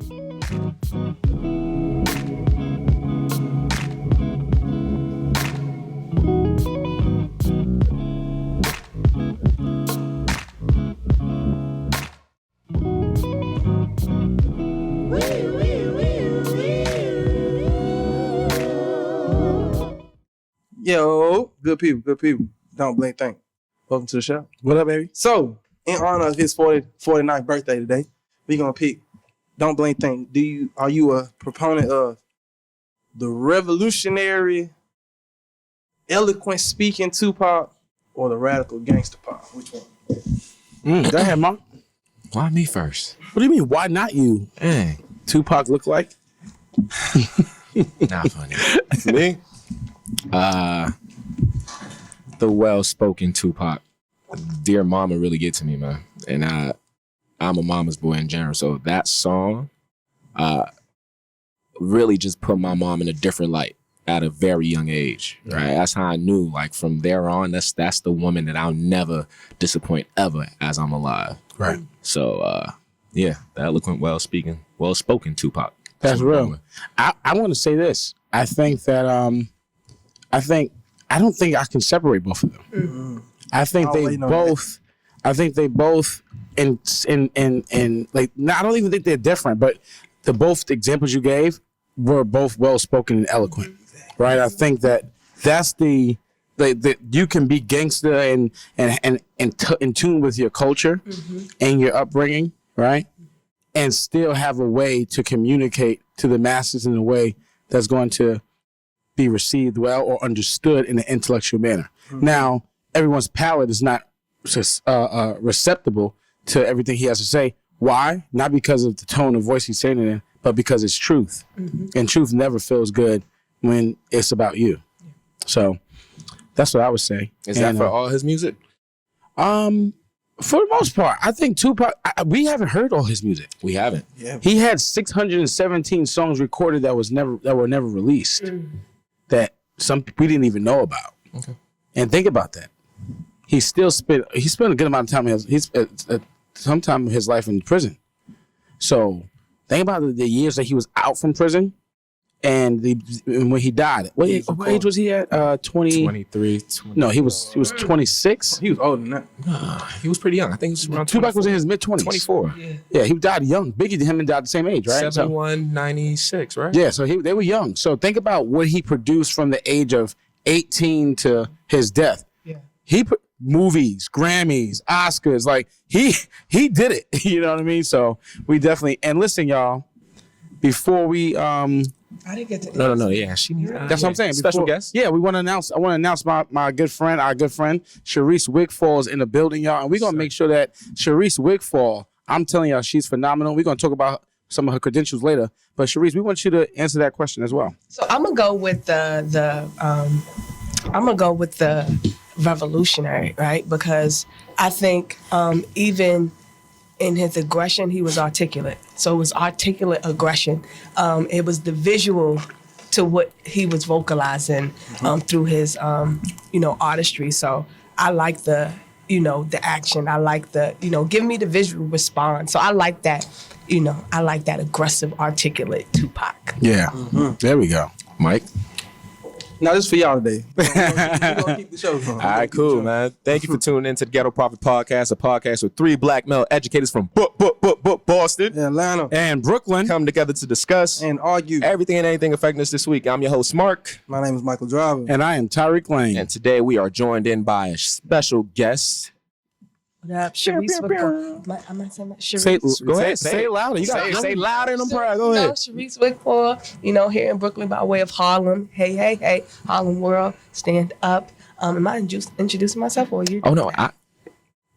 Yo, good people. Don't blink, think. Welcome to the show. What up, baby? So, in honor of his 49th birthday today, we gonna pick Don't Blink, Think. Are you a proponent of the revolutionary, eloquent speaking Tupac or the radical gangster pop? Which one? Go ahead, Mark. Why me first? What do you mean? Why not you? Dang. Tupac look like? Not funny. Me? The well-spoken Tupac. Dear Mama really get to me, man. And I'm a mama's boy in general. So that song really just put my mom in a different light at a very young age, right? That's how I knew, like, from there on, that's the woman that I'll never disappoint ever as I'm alive. Right. So, yeah, the eloquent, well-spoken Tupac. That's real. I want to say this. I think that I don't think I can separate both of them. Mm-hmm. I think they both in like, I don't even think they're different, but the both examples you gave were both well spoken and eloquent, right? I think that's the you can be gangster and in tune with your culture and your upbringing, right? And still have a way to communicate to the masses in a way that's going to be received well or understood in an intellectual manner. Mm-hmm. Now, everyone's palate is not receptible to everything he has to say. Why? Not because of the tone of voice he's saying it in, but because it's truth. Mm-hmm. And truth never feels good when it's about you. Yeah. So that's what I would say. Is that for all his music? For the most part, I think Tupac, we haven't heard all his music. We haven't. Yeah. He had 617 songs recorded that were never released. That we didn't even know about. Okay. And think about that. He spent a good amount of time. He spent some time of his life in prison. So think about the years that he was out from prison and when he died. What age was he at? 23. No, he was 26. He was older than that. He was pretty young. I think he was around Tupac was in his mid-20s. 24. Yeah, he died young. Biggie and him and died the same age, right? 71, 96, right? Yeah, so they were young. So think about what he produced from the age of 18 to his death. Yeah. He put movies, Grammys, Oscars, like he did it. You know what I mean? So we definitely, and listen, y'all, before we I didn't get to. No. Yeah, she needs. That's what I'm saying. Special guest. Yeah, we want to announce. I want to announce our good friend, Sharise Wigfall is in the building, y'all, and we're gonna make sure that Sharise Wigfall. I'm telling y'all, she's phenomenal. We're gonna talk about some of her credentials later, but Sharise, we want you to answer that question as well. So I'm gonna go with the revolutionary, right? Because I think even in his aggression, he was articulate. So it was articulate aggression. It was the visual to what he was vocalizing through his, artistry. So I like the action. I like give me the visual response. So I like that, I like that aggressive, articulate Tupac. Yeah, There we go. Mike? Now, this is for y'all today. We're gonna keep the show going. All right, cool, man. Thank you for tuning in to the Ghetto Prophet Podcast, a podcast with 3 black male educators from Boston, Atlanta, and Brooklyn come together to discuss and argue everything and anything affecting us this week. I'm your host, Mark. My name is Mikal Driver. And I am Tyrek Laing. And today we are joined in by a special guest. What up, Sharise Wigfall? Am I saying that? Go ahead. Say it louder. You got say louder in the prayer. Go ahead. Sharise Wigfall, here in Brooklyn by way of Harlem. Hey, Harlem world, stand up. Am I introducing myself or you? Oh, no,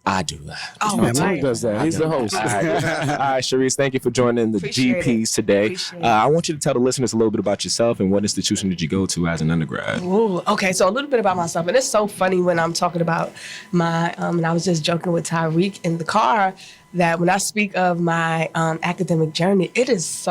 I do that. Oh, Mike does that. He's the host. All right, Sharise, thank you for joining the GPs today. I want you to tell the listeners a little bit about yourself and what institution did you go to as an undergrad? Ooh, okay, so a little bit about myself. And it's so funny when I'm talking about my, and I was just joking with Tyrek in the car, that when I speak of my academic journey, it's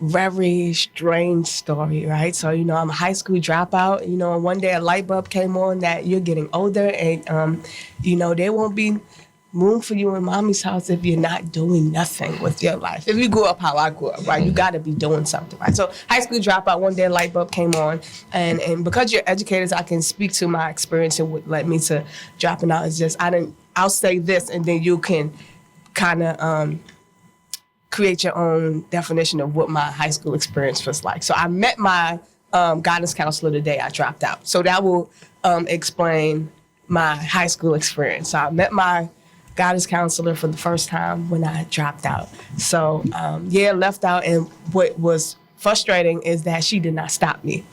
very strange story, right? So, I'm a high school dropout, and one day a light bulb came on that you're getting older and, there won't be room for you in mommy's house if you're not doing nothing with your life. If you grew up how I grew up, right, you got to be doing something, right? So high school dropout, one day a light bulb came on, and because you're educators, I can speak to my experience and what led me to dropping out. Is just I'll say this, and then you can kind of create your own definition of what my high school experience was like. So I met my guidance counselor the day I dropped out. So that will explain my high school experience. So I met my guidance counselor for the first time when I dropped out. So left out, and what was frustrating is that she did not stop me.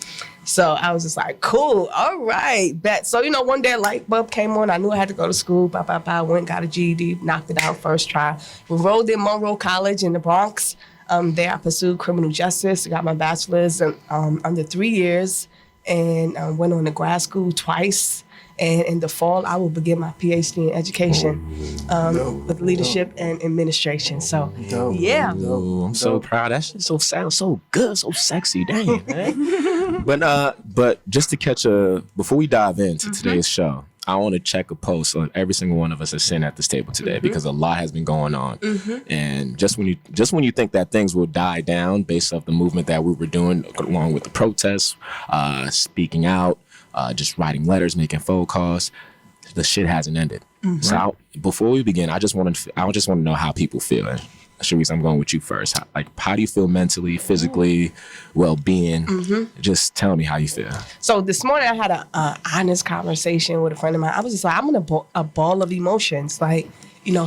So I was just like, cool, all right, bet. So, one day a light bulb came on. I knew I had to go to school. Went, got a GED, knocked it out first try. Enrolled in Monroe College in the Bronx. There I pursued criminal justice. Got my bachelor's under 3 years, and went on to grad school twice. And in the fall, I will begin my PhD in education with leadership and administration. So, yeah. Oh, I'm so proud. That shit sounds so good, so sexy. Dang, man. But just to before we dive into today's show, I want to check a post on every single one of us that's sitting at this table today because a lot has been going on. And just when you think that things will die down based off the movement that we were doing along with the protests, speaking out, just writing letters, making phone calls, the shit hasn't ended. So before we begin, I just want to know how people feel. And Sharise, I'm going with you first. How do you feel mentally, physically, well-being? Just tell me how you feel. So this morning I had a honest conversation with a friend of mine. I was just like, I'm in a ball of emotions. Like,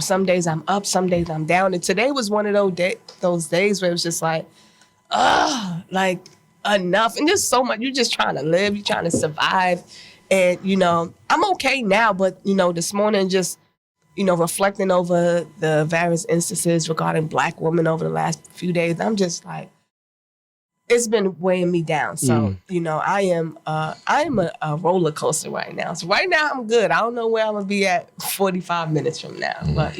some days I'm up, some days I'm down. And today was one of those days where it was just like, enough. And just so much. You're just trying to live. You're trying to survive. And, I'm okay now. But, this morning just, reflecting over the various instances regarding Black women over the last few days, I'm just like, it's been weighing me down. So, I am a roller coaster right now. So right now I'm good. I don't know where I'm going to be at 45 minutes from now. But,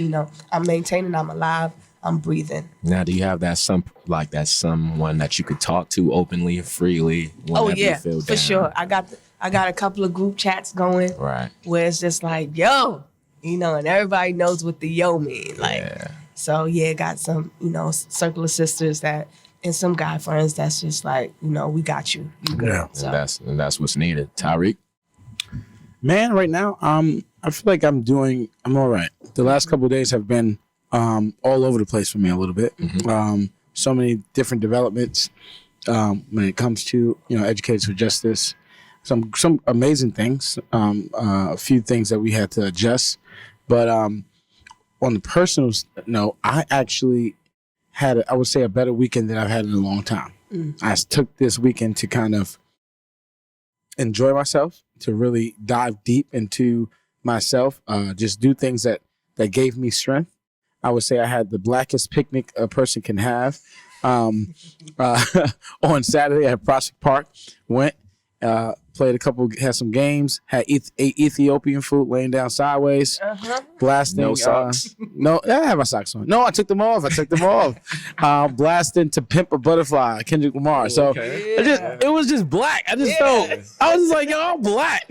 I'm maintaining, I'm alive. I'm breathing. Now, do you have someone that you could talk to openly, freely? You feel for sure. I got a couple of group chats going, right? Where it's just like, yo, and everybody knows what the yo mean. So got some, circle of sisters and some guy friends that's just like, we got you. Yeah, so. and that's what's needed. Tyrek, man, right now, I feel like I'm all right. The last couple of days have been all over the place for me a little bit. So many different developments when it comes to Educators for Justice. Some amazing things. A few things that we had to adjust, but on the personal note, I actually had I would say a better weekend than I've had in a long time. I took this weekend to kind of enjoy myself, to really dive deep into myself, just do things that gave me strength. I would say I had the blackest picnic a person can have. On Saturday at Prospect Park, went, played had some games, ate Ethiopian food, laying down sideways, blasting. No socks. No, I had my socks on. No, I took them off. Blasting To Pimp a Butterfly, Kendrick Lamar. So it was just black. I just felt, I was just like, yo, I'm black.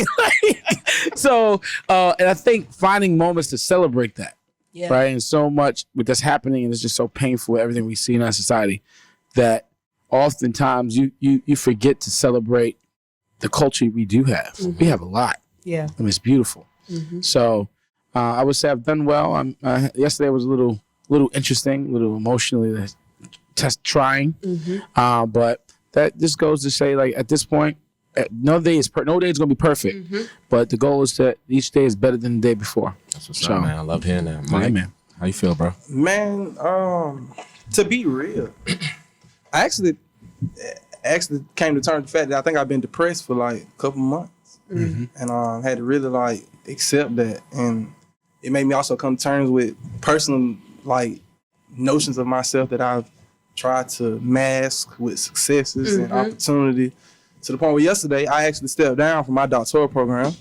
So, and I think finding moments to celebrate that. Yeah. Right. And so much with that's happening, and it's just so painful, everything we see in our society, that oftentimes you forget to celebrate the culture we do have. We have a lot. Yeah. I mean, it's beautiful. So I would say I've done well. Yesterday was a little interesting, a little emotionally trying. But that just goes to say, like, at this point, no day is going to be perfect, but the goal is that each day is better than the day before. That's what's up, man. I love hearing that. Mike, man. How you feel, bro? Man, to be real, I actually came to terms with the fact that I think I've been depressed for like a couple months, and had to really like accept that, and it made me also come to terms with personal like notions of myself that I've tried to mask with successes and opportunity. To the point where yesterday, I actually stepped down from my doctoral program.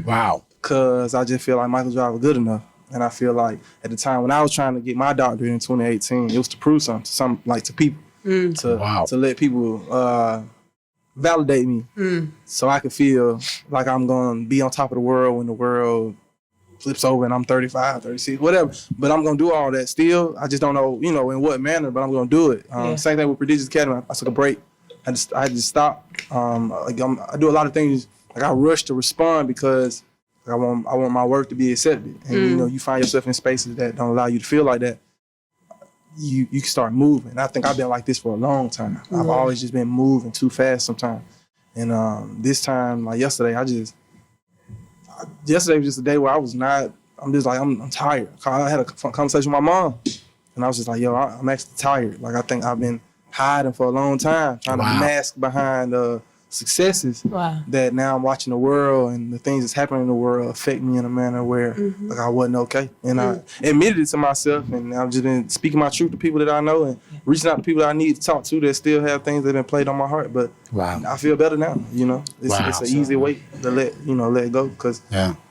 Wow. Because I just feel like Mikal Driver was good enough. And I feel like at the time when I was trying to get my doctorate in 2018, it was to prove something to people. To let people validate me. So I could feel like I'm going to be on top of the world when the world flips over and I'm 35, 36, whatever. But I'm gonna do all that still. I just don't know, in what manner, but I'm gonna do it. Same thing with Prodigious Academy. I took a break. I just stopped. I do a lot of things. Like I rush to respond because I want my work to be accepted. And you find yourself in spaces that don't allow you to feel like that. You can start moving. I think I've been like this for a long time. I've always just been moving too fast sometimes. And this time, like yesterday, yesterday was just a day where I'm just like, I'm tired. I had a conversation with my mom, and I was just like, yo, I'm actually tired. Like, I think I've been hiding for a long time, trying to mask behind successes that now I'm watching the world and the things that's happening in the world affect me in a manner where like I wasn't okay. And I admitted it to myself, and I've just been speaking my truth to people that I know and reaching out to people that I need to talk to that still have things that have been played on my heart. But I feel better now, It's an easy way to let it go, because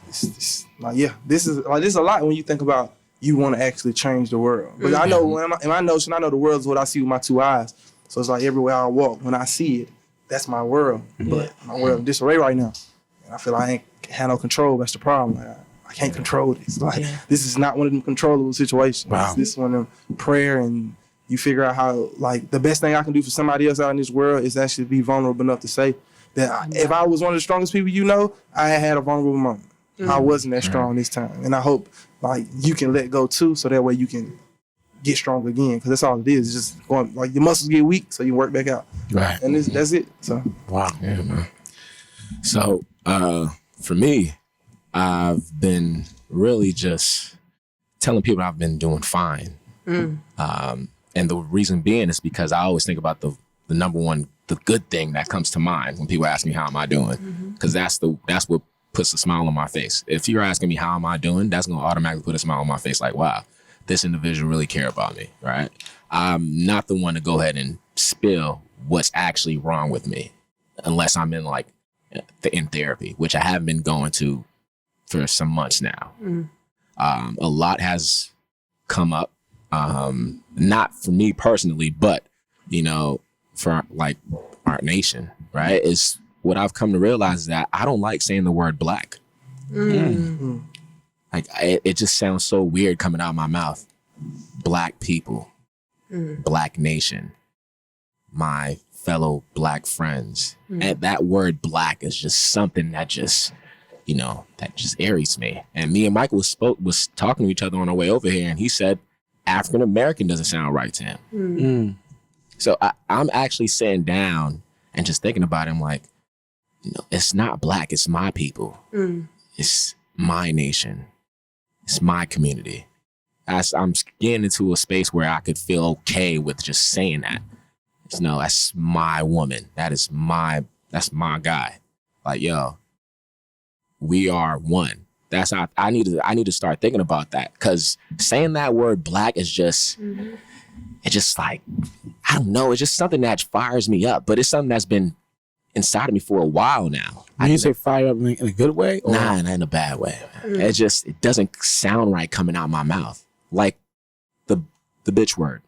it's like, this is a lot when you think about you want to actually change the world. But I know in my notion, I know the world is what I see with my two eyes. So it's like everywhere I walk, when I see it, that's my world. But my world in disarray right now. And I feel like I ain't have no control. That's the problem. Like, I can't control this. Like this is not one of them controllable situations. This is one of them prayer, and you figure out how, like, the best thing I can do for somebody else out in this world is actually be vulnerable enough to say that if I was one of the strongest people I had a vulnerable moment. I wasn't that strong this time. And I hope like you can let go too, so that way you can get strong again, because that's all it is. It's just going, like, your muscles get weak, so you work back out. Right. And that's it. So Yeah, man. So for me, I've been really just telling people I've been doing fine. And the reason being is because I always think about the number one, the good thing that comes to mind when people ask me how am I doing, because that's what puts a smile on my face. If you're asking me how am I doing, that's gonna automatically put a smile on my face. Like, wow, this individual really care about me, right? I'm not the one to go ahead and spill what's actually wrong with me, unless I'm in therapy, which I have been going to for some months now. A lot has come up, not for me personally, but for like our nation, right? Is what I've come to realize is that I don't like saying the word black. Like it just sounds so weird coming out of my mouth. Black people, black nation, my fellow black friends. And that word black is just something that just, that just irritates me. And me and Michael was talking to each other on our way over here, and he said African American doesn't sound right to him. So I'm actually sitting down and just thinking about it. I'm like, it's not black, it's my people. It's my nation. It's my community. I'm getting into a space where I could feel okay with just saying that. That's my woman. That's my guy. Like, yo, we are one. That's how I need to start thinking about that, because saying that word black is just, it's just like, I don't know. It's just something that fires me up, but it's something that's been inside of me for a while now. When you say fire up in a good way? Or? Nah, not in a bad way. It doesn't sound right coming out my mouth. Like the bitch word.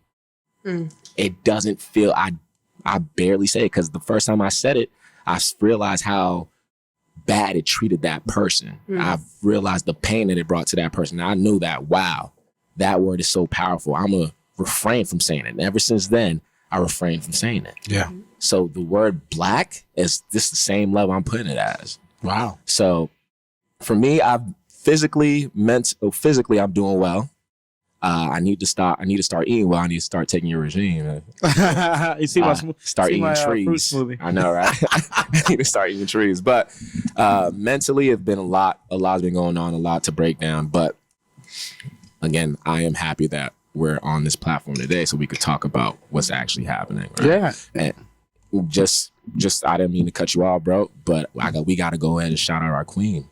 It doesn't feel, I barely say it, because the first time I said it, I realized how bad it treated that person. I've realized the pain that it brought to that person. I knew that, wow, that word is so powerful. I'm going to refrain from saying it. And ever since then, I refrain from saying it. Yeah. So the word black is just the same level I'm putting it as. Wow. So for me, physically, I'm doing well. I need to start eating well. I need to start taking your regime. You see start eating trees. I know, right? I need to start eating trees. But mentally, it's been a lot has been going on, a lot to break down. But again, I am happy that we're on this platform today so we could talk about what's actually happening. Right? Yeah. And just I didn't mean to cut you off, bro, but we got to go ahead and shout out our queen.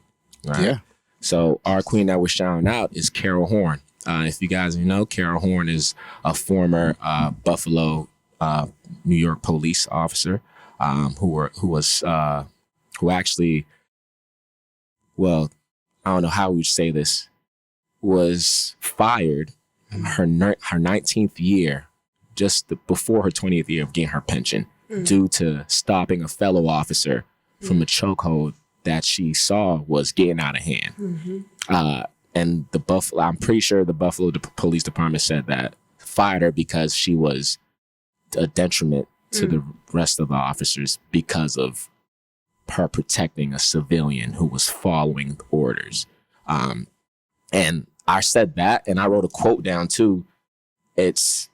Right? Yeah. So our queen that we're shouting out is Carol Horn. If you guys know, Carol Horn is a former Buffalo, New York police officer who actually, well, I don't know how we would say this, was fired her 19th year, just before her 20th year of getting her pension, due to stopping a fellow officer from a chokehold that she saw was getting out of hand. and I'm pretty sure the Buffalo Police Department said that fired her because she was a detriment to the rest of the officers because of her protecting a civilian who was following orders. And I said that, and I wrote a quote down too. It's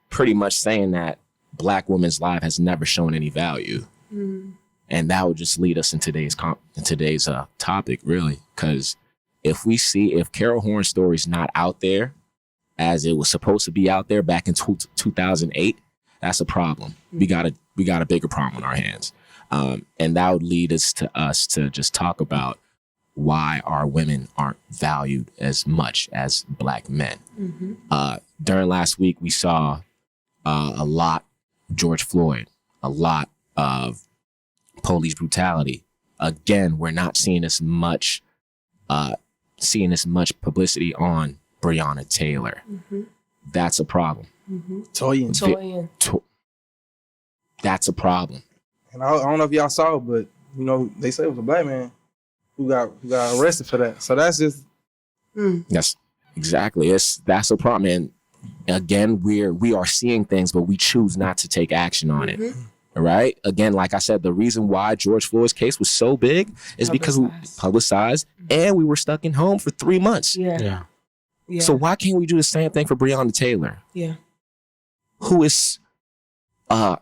pretty much saying that Black women's life has never shown any value. And that would just lead us in today's topic, really. Because if Carol Horn's story's not out there as it was supposed to be out there back in 2008, that's a problem. We got a bigger problem on our hands. And that would lead us to just talk about why our women aren't valued as much as Black men. During last week, we saw a lot George Floyd, a lot of police brutality. Again, we're not seeing as much publicity on Breonna Taylor. That's a problem. Toyin. That's a problem. And I don't know if y'all saw, but they say it was a Black man who got arrested for that. So that's just Yes, exactly. That's a problem. And again, we are seeing things, but we choose not to take action on it. All right. Again, like I said, the reason why George Floyd's case was so big is because we publicized and we were stuck in home for 3 months. Yeah. So why can't we do the same thing for Breonna Taylor? Yeah. Who is our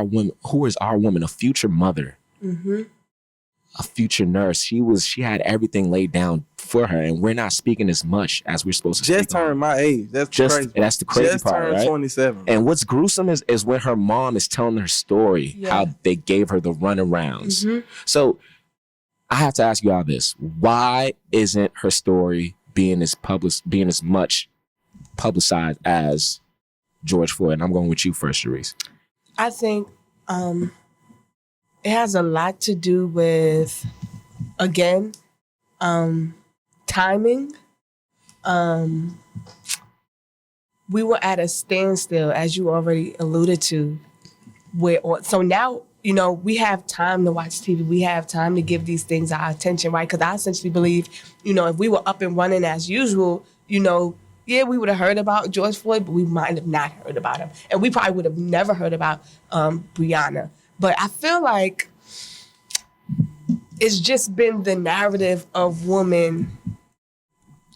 woman, a future mother, a future nurse. She had everything laid down for her, and we're not speaking as much as we're supposed to. Just turned my age. That's crazy. That's the crazy just part, turned right? 27. And what's gruesome is when her mom is telling her story, how they gave her the runarounds. So I have to ask you all this: why isn't her story being as much publicized as George Floyd? And I'm going with you first, Sharise. I think it has a lot to do with, again, timing. We were at a standstill, as you already alluded to. So now, we have time to watch TV. We have time to give these things our attention, right? Because I essentially believe, if we were up and running as usual, we would have heard about George Floyd, but we might have not heard about him. And we probably would have never heard about Breonna. But I feel like it's just been the narrative of women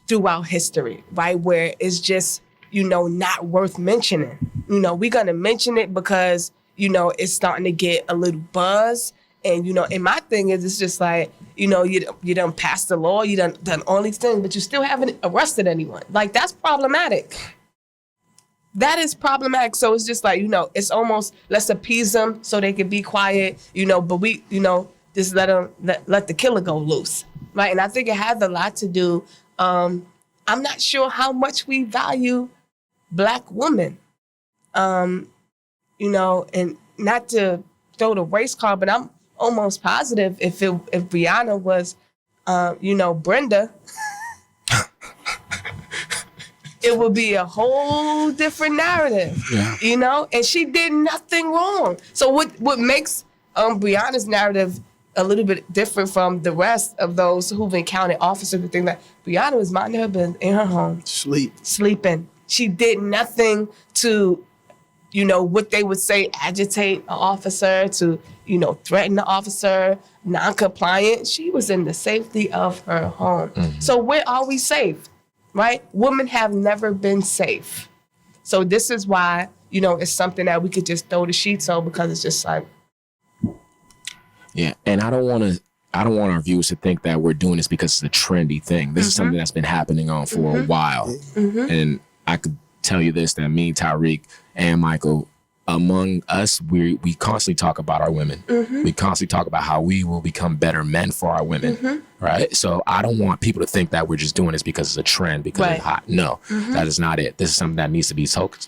throughout history, right? Where it's just, not worth mentioning. We're going to mention it because, it's starting to get a little buzz. And, and my thing is, it's just like, you done passed the law, you done all these things, but you still haven't arrested anyone. Like, that's problematic. That is problematic. So it's just like, it's almost, let's appease them so they can be quiet, but we, just let the killer go loose, right? And I think it has a lot to do, I'm not sure how much we value Black women, and not to throw the race card, but I'm almost positive if Breonna was, Brenda, it would be a whole different narrative, and she did nothing wrong. So what makes Breonna's narrative a little bit different from the rest of those who've encountered officers and things like Breonna was minding her business in her home. Sleeping. She did nothing to, what they would say, agitate an officer, to, threaten the officer, non-compliant. She was in the safety of her home. So where are we safe, right? Women have never been safe. So this is why, it's something that we could just throw the sheets on, because it's just like. Yeah, and I don't want our viewers to think that we're doing this because it's a trendy thing. This is something that's been happening on for a while. And I could tell you this, that me, Tyrek, and Michael, among us, we constantly talk about our women. We constantly talk about how we will become better men for our women, right? So I don't want people to think that we're just doing this because it's a trend, because it's hot. No, that is not it. This is something that needs to be spoken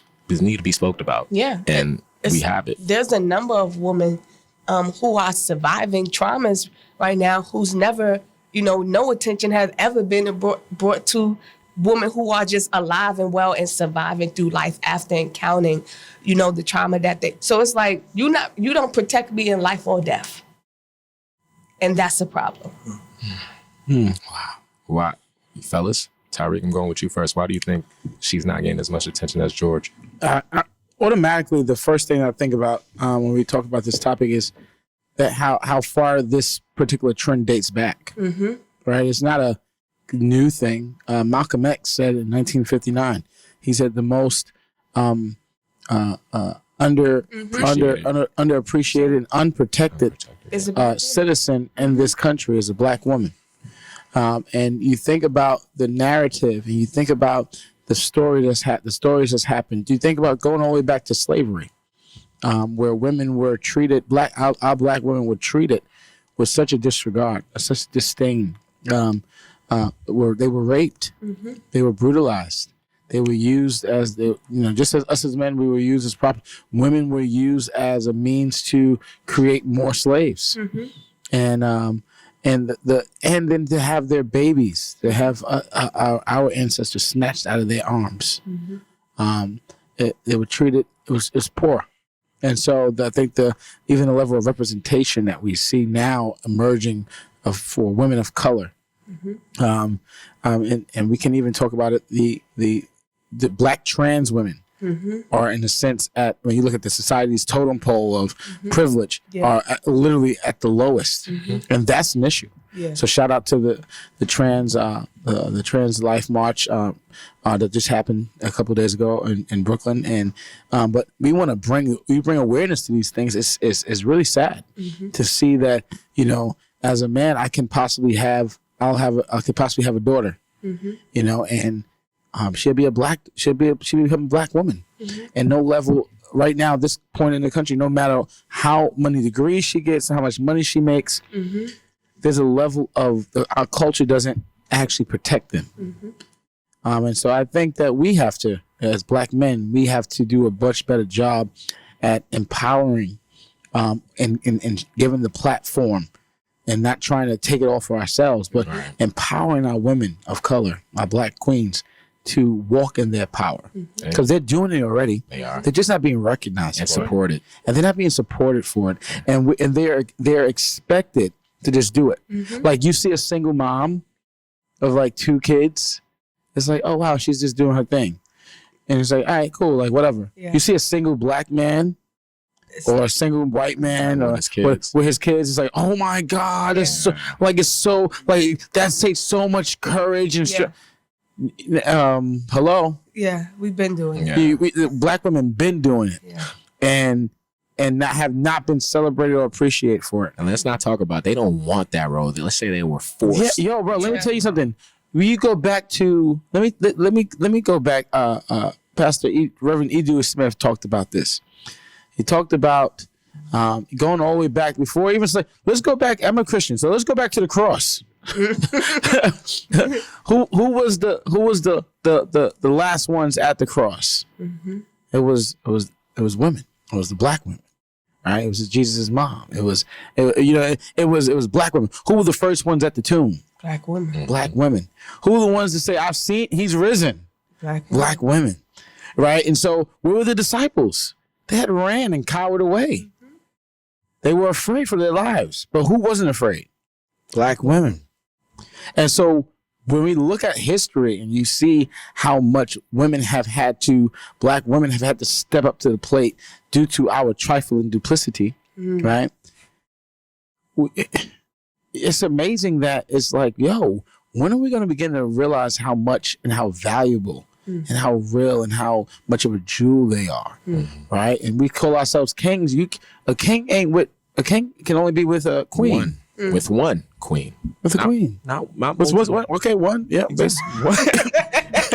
about. Yeah. And we have it. There's a number of women who are surviving traumas right now, who's never, no attention has ever been brought to women who are just alive and well and surviving through life after encountering, the trauma that they. So it's like, you don't protect me in life or death. And that's a problem. Wow. Fellas, Tyrek, I'm going with you first. Why do you think she's not getting as much attention as George? Automatically, the first thing I think about when we talk about this topic is that how far this particular trend dates back. Mm-hmm. Right? It's not a new thing. Malcolm X said in 1959, he said the most underappreciated and unprotected citizen in this country is a black woman. And you think about the narrative, and you think about the stories that's happened. You think about going all the way back to slavery, where women were treated, our black women were treated with such a disregard, such disdain. Where they were raped, mm-hmm. they were brutalized. They were used as just as us as men, we were used as property. Women were used as a means to create more slaves, mm-hmm. and then to have their babies, to have our ancestors snatched out of their arms. Mm-hmm. They were treated. It was poor, and so I think even the level of representation that we see now emerging for women of color. Mm-hmm. And we can even talk about it. The black trans women mm-hmm. are, in a sense, when you look at the society's totem pole of mm-hmm. privilege, are literally at the lowest, mm-hmm. and that's an issue. Yeah. So shout out to the trans life march that just happened a couple of days ago in Brooklyn, and but we want to bring awareness to these things. It's really sad mm-hmm. to see that as a man I could possibly have a daughter, mm-hmm. And she'll become a black woman, mm-hmm. and no level right now, this point in the country, no matter how many degrees she gets and how much money she makes, mm-hmm. there's a level of our culture doesn't actually protect them, mm-hmm. And so I think that we have to, as black men, we have to do a much better job at empowering, and giving the platform. And not trying to take it all for ourselves, but empowering our women of color, our black queens, to walk in their power. Because they're doing it already. They are. They're just not being recognized and supported. And they're not being supported for it. And they're expected to just do it. Mm-hmm. Like you see a single mom of like 2 kids. It's like, oh, wow, she's just doing her thing. And it's like, all right, cool, like whatever. Yeah. You see a single black man or a single white man or with his kids, it's like, oh my God, it's so that takes so much courage and hello. Yeah, we've been doing it. Black women been doing it, and have not been celebrated or appreciated for it. And let's not talk about they don't want that role. Let's say they were forced. Yeah, bro, let me tell you something. When you go back to let me go back. Pastor Reverend Edu Smith talked about this. He talked about going all the way back before even say, let's go back. I'm a Christian, so let's go back to the cross. who was the last ones at the cross? Mm-hmm. It was women. It was the black women, right? It was Jesus' mom. It was black women. Who were the first ones at the tomb? Black women. Black women. Who were the ones to say, I've seen, he's risen? Black women. Right? And so where were the disciples? They had ran and cowered away. Mm-hmm. They were afraid for their lives. But who wasn't afraid? Black women. And so when we look at history and you see how much black women have had to step up to the plate due to our trifling duplicity, right? It's amazing that it's like, yo, when are we going to begin to realize how much and how valuable and how real and how much of a jewel they are, right? And we call ourselves kings. A king can only be with a queen. With one queen. With a queen. Not okay, one. Yeah.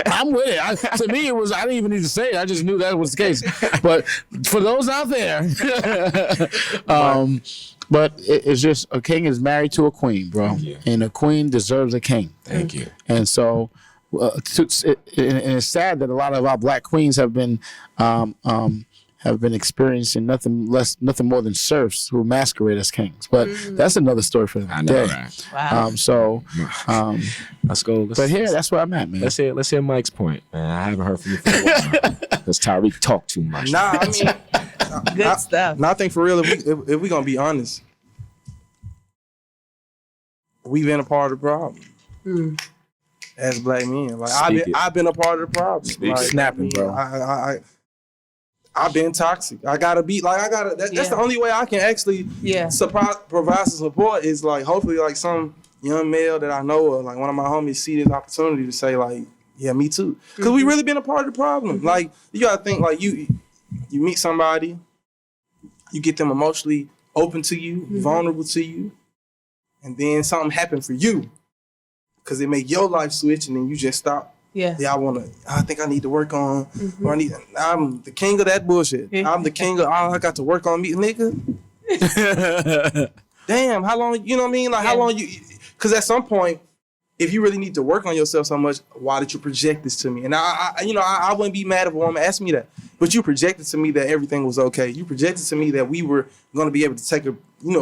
I'm with it. To me, I didn't even need to say it. I just knew that was the case. But for those out there, but it's just a king is married to a queen, bro. And a queen deserves a king. Thank you. And so it's sad that a lot of our black queens have been experiencing nothing more than serfs who masquerade as kings. But that's another story for another day. Right? Wow. Let's go. That's where I'm at, man. Let's hear Mike's point, man. I haven't heard from you for a while because Tyrek talked too much. Nah, I mean, good stuff. Nah, I think for real, if we gonna be honest, we've been a part of the problem. as black men. Like I've been a part of the problem. Speak like, snapping, bro. I've been toxic. That's the only way I can actually provide some support is like hopefully like some young male that I know or like one of my homies see this opportunity to say like, yeah, me too. Because we really been a part of the problem. Like you gotta think like you meet somebody, you get them emotionally open to you, vulnerable to you, and then something happened for you. Cause it make your life switch and then you just stop. Yeah, I think I need to work on, or I'm the king of that bullshit. I'm the king of, I got to work on me, nigga. Damn, how long, you know what I mean? Like how long cause at some point, if you really need to work on yourself so much, why did you project this to me? And I wouldn't be mad if a woman asked me that, but you projected to me that everything was okay. You projected to me that we were going to be able to take a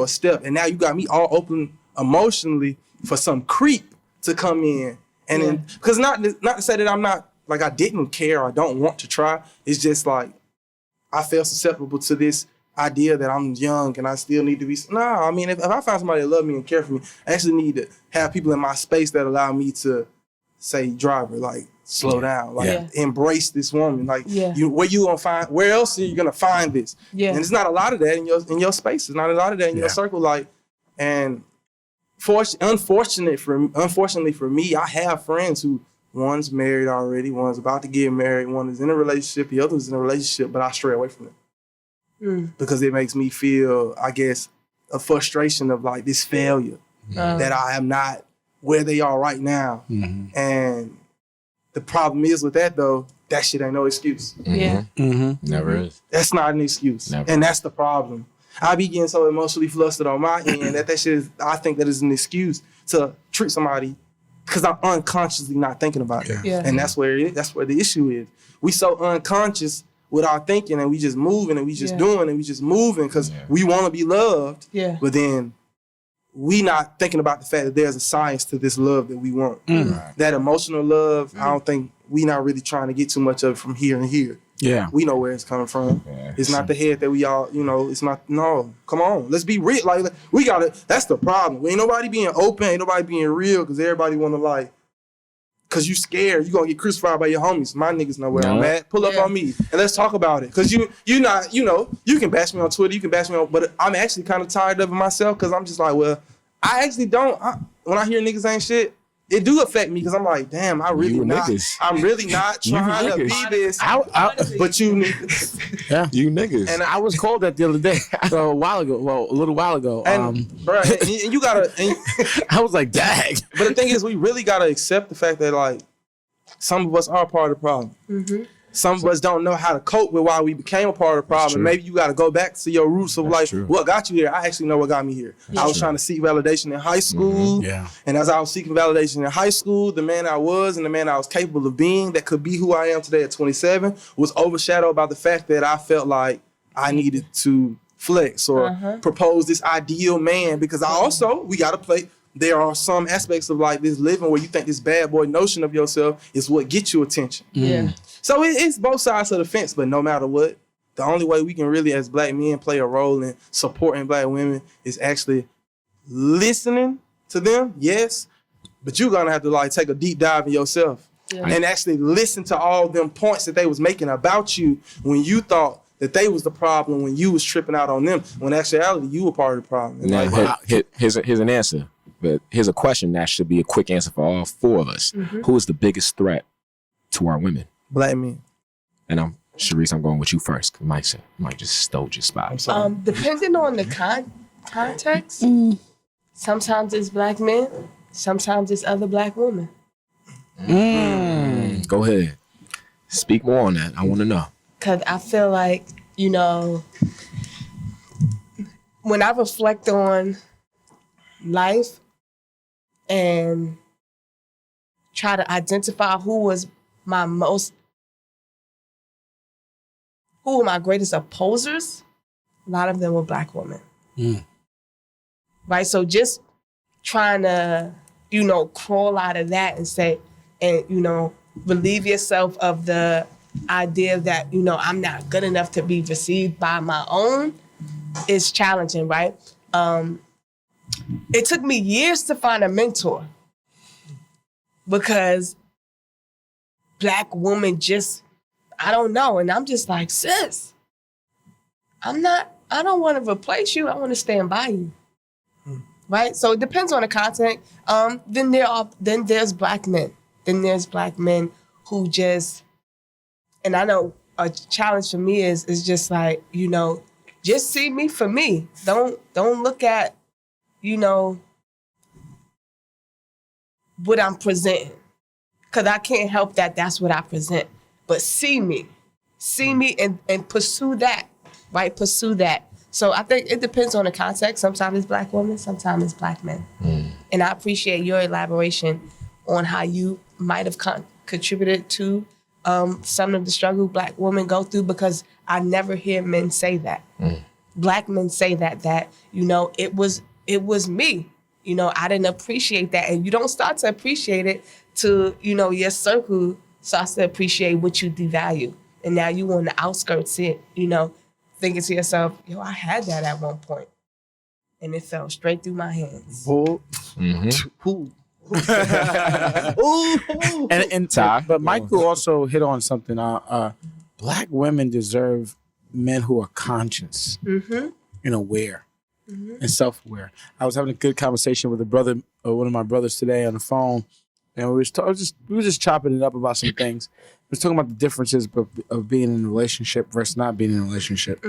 step. And now you got me all open emotionally for some creep to come in. And then, because not to say that I'm not, like I didn't care or I don't want to try. It's just like, I felt susceptible to this idea that I'm young and I still need to be, I mean, if I find somebody that love me and care for me, I actually need to have people in my space that allow me to say, Driver, like, slow down, like, embrace this woman. Like, where else are you going to find this? Yeah. And there's not a lot of that in your space. There's not a lot of that in your circle. Like, and unfortunately for me, I have friends who one's married already, one's about to get married, one is in a relationship, the other is in a relationship, but I stray away from them. Because it makes me feel, I guess, a frustration of like this failure that I am not where they are right now. And the problem is with that though, that shit ain't no excuse. Never is. That's not an excuse. Never. And that's the problem. I be getting so emotionally flustered on my end that shit is, I think that is an excuse to treat somebody because I'm unconsciously not thinking about it. And that's where the issue is. We so unconscious with our thinking and we just moving and we just doing and we just moving because we want to be loved. But then we not thinking about the fact that there's a science to this love that we want. That emotional love, I don't think we not really trying to get too much of it from here and here. We know where it's coming from. It's not the head that we all, it's not, no, come on. Let's be real. Like, we gotta, that's the problem. Ain't nobody being open, ain't nobody being real because everybody wanna like, because you scared, you gonna get crucified by your homies. My niggas know where I'm at. Pull up on me and let's talk about it. Because you not, you can bash me on Twitter, you can bash me on, but I'm actually kind of tired of it myself because I'm just like, well, I actually don't, when I hear niggas ain't shit, it do affect me because I'm like, damn, I'm really not trying to be this, but you niggas. Yeah. You niggas. And I was called that the other day, a little while ago. And, bro, and you gotta, I was like, dang. But the thing is, we really gotta accept the fact that like, some of us are part of the problem. Some of us don't know how to cope with why we became a part of the problem. Maybe you got to go back to your roots of like, what got you here? I actually know what got me here. I was trying to seek validation in high school. And as I was seeking validation in high school, the man I was and the man I was capable of being that could be who I am today at 27 was overshadowed by the fact that I felt like I needed to flex or propose this ideal man because I also, we got to play. There are some aspects of like this living where you think this bad boy notion of yourself is what gets you attention. So it's both sides of the fence, but no matter what, the only way we can really as black men play a role in supporting black women is actually listening to them, yes, but you're gonna have to like take a deep dive in yourself and actually listen to all them points that they was making about you when you thought that they was the problem when you was tripping out on them, when in actuality you were part of the problem. Now, here's an answer, but here's a question that should be a quick answer for all four of us. Who is the biggest threat to our women? Black men. And Sharise, I'm going with you first. Mike just stole your spot. I'm sorry. Depending on the context, sometimes it's black men, sometimes it's other black women. Go ahead. Speak more on that. I want to know. Because I feel like, when I reflect on life and try to identify who were my greatest opposers, a lot of them were black women. Right? So just trying to, crawl out of that and say, and, relieve yourself of the idea that, I'm not good enough to be received by my own is challenging, right? It took me years to find a mentor. because Black women just, I don't know. And I'm just like, sis, I don't want to replace you. I want to stand by you. Right? So it depends on the content. Then there's Black men. Then there's Black men who just, and I know a challenge for me is just like, just see me for me. Don't look at, what I'm presenting. Because I can't help that that's what I present. But see me and pursue that, right? Pursue that. So I think it depends on the context. Sometimes it's Black women, sometimes it's Black men. And I appreciate your elaboration on how you might have contributed to some of the struggle Black women go through, because I never hear men say that. Black men say that it was me. I didn't appreciate that. And you don't start to appreciate it till, your circle starts to appreciate what you devalue. And now you on the outskirts, thinking to yourself, I had that at one point. And it fell straight through my hands. But Michael also hit on something. Black women deserve men who are conscious and aware and self-aware. I was having a good conversation with one of my brothers today on the phone, and we were just chopping it up about some things. We were talking about the differences of being in a relationship versus not being in a relationship.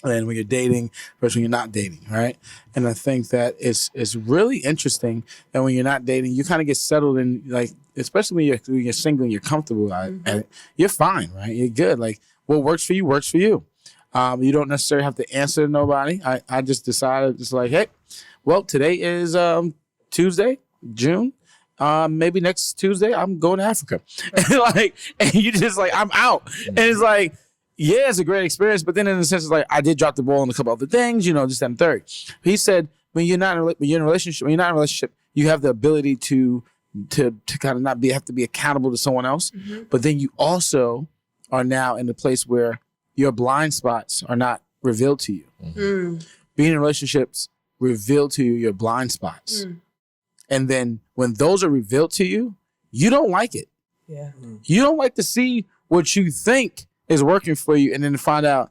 And when you're dating versus when you're not dating, right? And I think that it's really interesting that when you're not dating, you kind of get settled in, like, especially when you're single and you're comfortable, and you're fine, right? You're good. Like, what works for you works for you. You don't necessarily have to answer to nobody. I just decided, just like, hey, well, today is Tuesday, June. Maybe next Tuesday I'm going to Africa. and you just like, I'm out. And it's like, yeah, it's a great experience, but then in a sense, it's like, I did drop the ball on a couple other things, just that and third. He said, when you're in a relationship, you have the ability to kind of not have to be accountable to someone else, but then you also are now in the place where your blind spots are not revealed to you. Being in relationships reveal to you your blind spots. And then when those are revealed to you, you don't like it. Yeah. You don't like to see what you think is working for you and then find out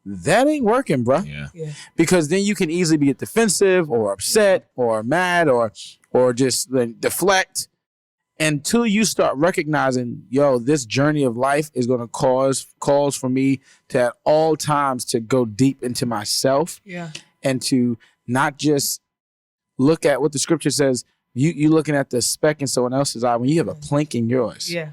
that ain't working, bro. Yeah. Because then you can easily be defensive or upset or mad or just deflect until you start recognizing, this journey of life is going to calls for me to at all times to go deep into myself. Yeah. And to not just look at what the scripture says. You looking at the speck in someone else's eye when you have a plank in yours. Yeah.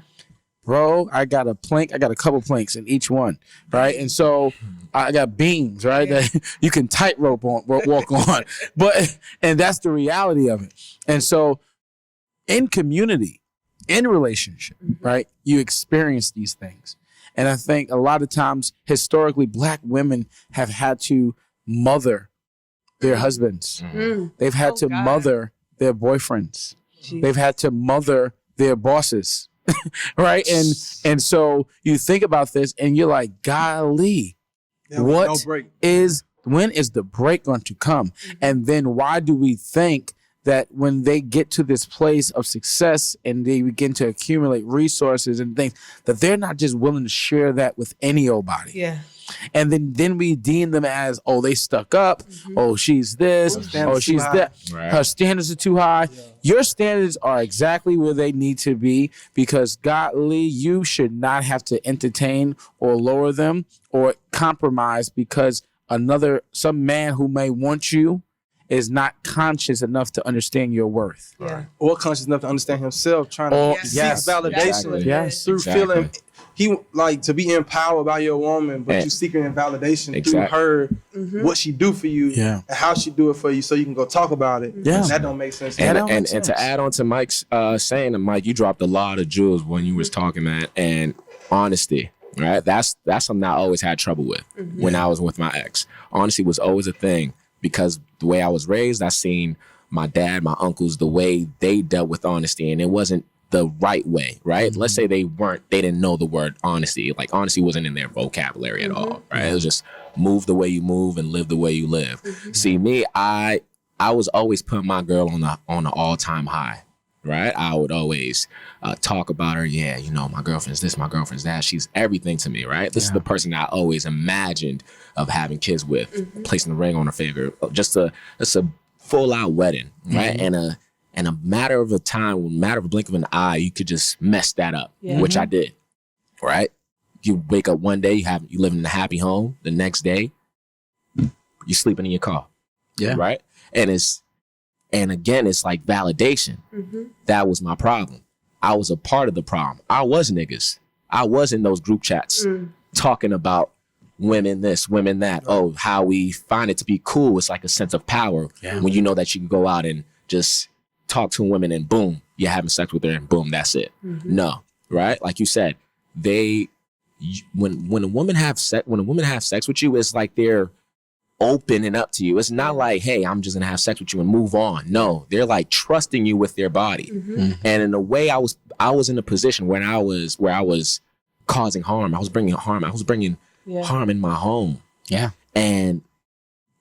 Bro, I got a plank. I got a couple planks in each one, right? And so I got beams, right? That you can tightrope walk on. And that's the reality of it. And so in community, in relationship, right, you experience these things. And I think a lot of times, historically, Black women have had to mother their husbands. They've had to mother their boyfriends. They've had to mother their bosses. Right? And so you think about this and you're like, golly, when is the break going to come? And then why do we think that when they get to this place of success and they begin to accumulate resources and things, that they're not just willing to share that with any old body? Yeah. And then we deem them as, they stuck up. Oh, she's this. Oh, she's that. Right. Her standards are too high. Yeah. Your standards are exactly where they need to be, because godly, you should not have to entertain or lower them or compromise because some man who may want you is not conscious enough to understand your worth. Yeah. Or conscious enough to understand himself, trying to seek validation. Yes. Through feeling to be empowered by your woman, but you seeking validation through her, what she do for you and how she do it for you, so you can go talk about it. Yeah. That don't make sense. And to add on to Mike's saying, Mike, you dropped a lot of jewels when you was talking, man. And honesty, right? That's something I always had trouble with when I was with my ex. Honesty was always a thing, because the way I was raised, I seen my dad, my uncles, the way they dealt with honesty, and it wasn't the right way, right? Let's say they didn't know the word honesty. Like, honesty wasn't in their vocabulary at all, right? It was just move the way you move and live the way you live. See, me, I was always putting my girl on the all-time high, right? I would always talk about her. Yeah, you know, my girlfriend's this, my girlfriend's that. She's everything to me, right? This is the person that I always imagined of having kids with, placing the ring on her finger. Just a full out wedding, right? And a matter of a blink of an eye, you could just mess that up, which I did, right? You wake up one day, you live in a happy home. The next day, you're sleeping in your car, right? And again, it's like validation. That was my problem. I was a part of the problem. I was niggas. I was in those group chats talking about women this, women that. Oh, how we find it to be cool. It's like a sense of power when you know that you can go out and just talk to women and boom, you're having sex with her and boom, that's it. No, right? Like you said, when a woman have sex with you, it's like they're opening up to you. It's not like, hey, I'm just gonna have sex with you and move on. No, they're like trusting you with their body. And in a way, I was in a position where I was causing harm. I was bringing harm. I was bringing harm in my home. Yeah. And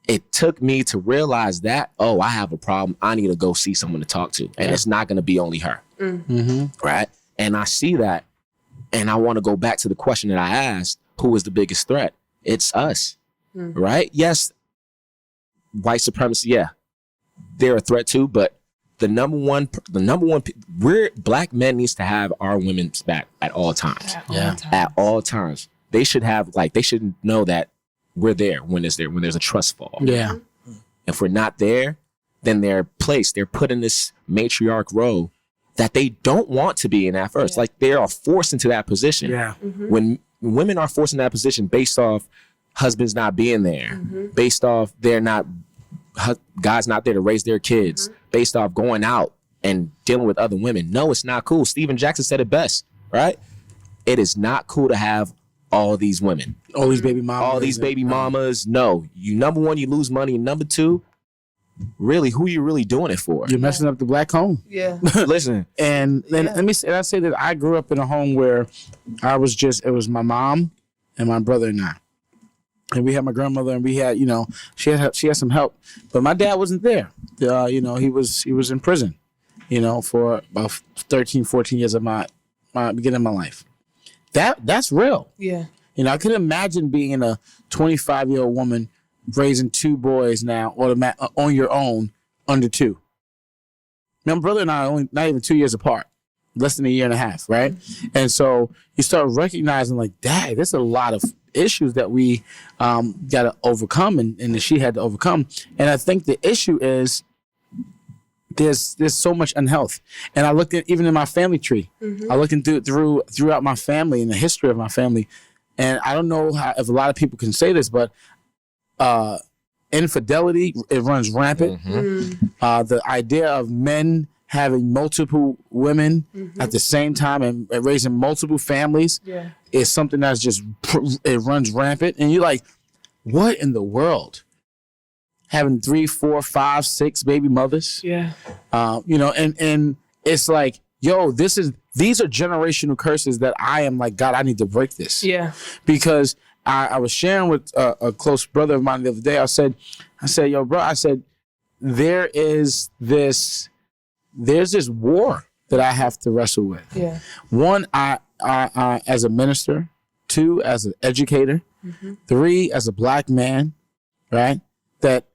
it took me to realize that, oh, I have a problem. I need to go see someone to talk to. And it's not going to be only her. Right? And I see that. And I want to go back to the question that I asked, who is the biggest threat? It's us. Right? Yes, white supremacy, they're a threat too, but the number one, black men needs to have our women's back at all times. At all times. They should know that we're there when there's a trust fall. Yeah. If we're not there, then they're put in this matriarch role that they don't want to be in at first. Like they are forced into that position. Yeah. When women are forced in that position based off husbands not being there, based off guys not there to raise their kids, based off going out and dealing with other women. No, it's not cool. Steven Jackson said it best, right? It is not cool to have all these women. All these baby mamas. All these baby mamas. No. Number one, you lose money. Number two, really, who are you really doing it for? You're messing up the black home. Yeah. Listen. And then I say that I grew up in a home where it was my mom and my brother and I. And we had my grandmother, and we had, she had some help, but my dad wasn't there. He was in prison, for about 13, 14 years of my beginning of my life. That's real. Yeah. I could imagine being a 25-year-old woman raising two boys now on your own under two. My brother and I are only not even 2 years apart, less than a year and a half, right? And so you start recognizing like, dang, there's a lot of issues that we got to overcome and that she had to overcome. And I think the issue is there's so much unhealth. And I looked at even in my family tree. I looked throughout my family and the history of my family. And I don't know if a lot of people can say this, but infidelity, it runs rampant. The idea of men having multiple women at the same time and raising multiple families is something that's it runs rampant. And you're like, what in the world? Having 3, 4, 5, 6 baby mothers. Yeah. And it's like, yo, these are generational curses that I am like, God, I need to break this. Yeah. Because I was sharing with a close brother of mine the other day. I said, yo, bro, there's this war that I have to wrestle with. Yeah. One, I as a minister. 2, as an educator. 3, as a black man, right? That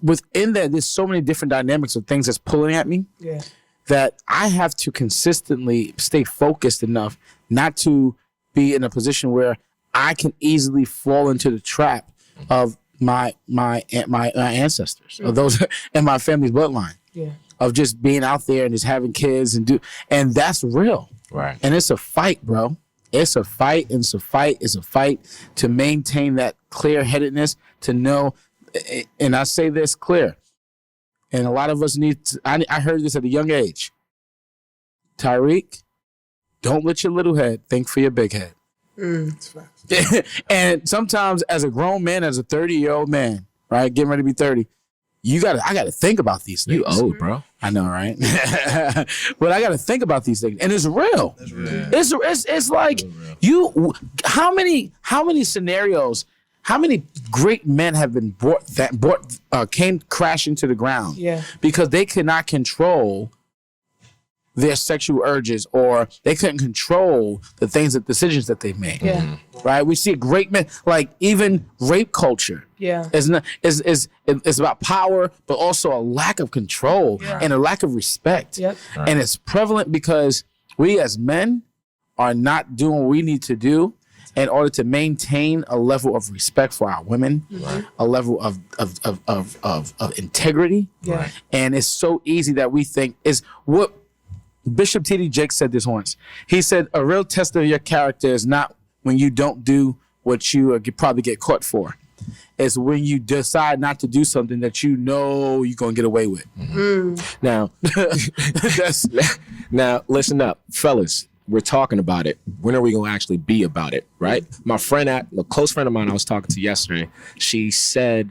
within that, there's so many different dynamics of things that's pulling at me. Yeah. That I have to consistently stay focused enough not to be in a position where I can easily fall into the trap of my ancestors, of those in my family's bloodline. Yeah. Of just being out there and just having kids and that's real. Right. And it's a fight, bro. It's a fight, and it's a fight to maintain that clear-headedness, to know, and I say this clear, and a lot of us I heard this at a young age. Tyrek, don't let your little head think for your big head. And sometimes as a grown man, as a 30-year-old man, right, getting ready to be 30, I got to think about these things. You old, bro. I know, right? But I got to think about these things, and it's real. That's real. It's like real. How many scenarios? How many great men have been came crashing to the ground? Yeah. Because they could not control their sexual urges, or they couldn't control the decisions that they made. Yeah. Right? We see great men, like even rape culture. Yeah. It's about power, but also a lack of control and a lack of respect. Yep. And it's prevalent because we as men are not doing what we need to do in order to maintain a level of respect for our women, a level of integrity. Yeah. And it's so easy that we think is what Bishop T.D. Jakes said this once. He said, a real test of your character is not when you don't do what you probably get caught for. It's when you decide not to do something that you know you're going to get away with. Now, now, listen up, fellas. We're talking about it. When are we going to actually be about it, right? My close friend of mine I was talking to yesterday, she said,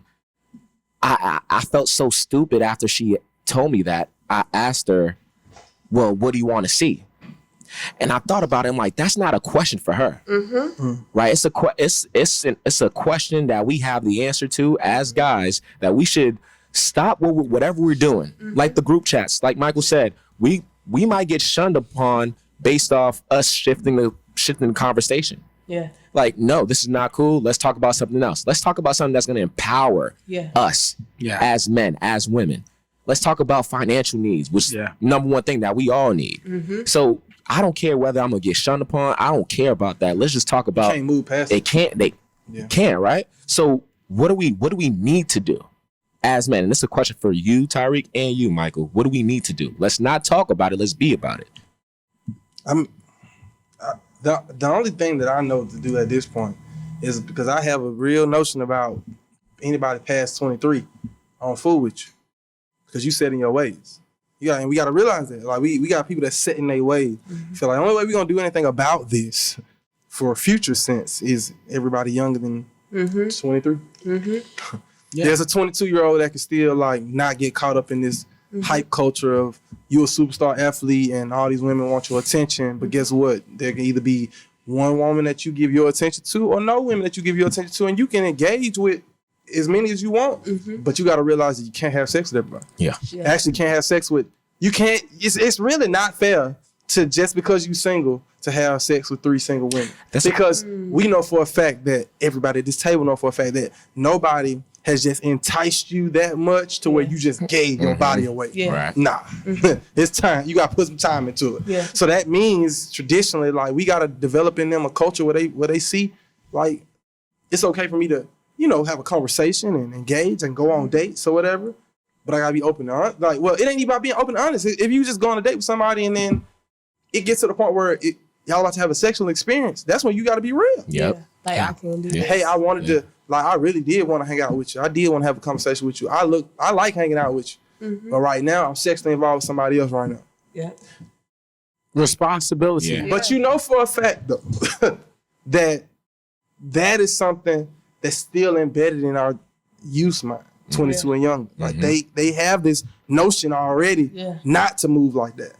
I felt so stupid after she told me that. I asked her, well, what do you want to see? And I thought about it. I'm like, that's not a question for her, right? It's a question that we have the answer to as guys, that we should stop whatever we're doing. Like the group chats, like Michael said, we might get shunned upon based off us shifting the conversation. Yeah. Like, no, this is not cool. Let's talk about something else. Let's talk about something that's going to empower us as men, as women. Let's talk about financial needs, which is number one thing that we all need. So I don't care whether I'm gonna get shunned upon. I don't care about that. Let's just talk about. Can't move past it. They can't, right? So what do we need to do as men? And this is a question for you, Tyrek, and you, Michael. What do we need to do? Let's not talk about it. Let's be about it. The only thing that I know to do at this point is because I have a real notion about anybody past 23 on fool with you. Because you set in your ways. And we got to realize that. Like, we got people that set in their ways. Feel like the only way we're going to do anything about this for a future sense is everybody younger than 23. There's a 22-year-old that can still, like, not get caught up in this hype culture of you a superstar athlete and all these women want your attention. But guess what? There can either be one woman that you give your attention to or no women that you give your attention to. And you can engage with as many as you want, but you got to realize that you can't have sex with everybody. Actually can't have sex with, you can't, it's really not fair to just because you single to have sex with 3 single women. Because we know for a fact that everybody at this table know for a fact that nobody has just enticed you that much to where you just gave your body away. Nah, it's time. You got to put some time into it. So that means traditionally, like, we got to develop in them a culture where they see, like, it's okay for me to, have a conversation and engage and go on dates or whatever, but I gotta be open and honest. Like, well, it ain't even about being open and honest. If you just go on a date with somebody and then it gets to the point where y'all about to have a sexual experience, that's when you gotta be real. I can do that. Hey, I wanted to, like, I really did want to hang out with you. I did want to have a conversation with you. I like hanging out with you. But right now, I'm sexually involved with somebody else right now. Responsibility. But you know for a fact, though, that is something that's still embedded in our youth mind, 22 and younger. Like, they have this notion already not to move like that.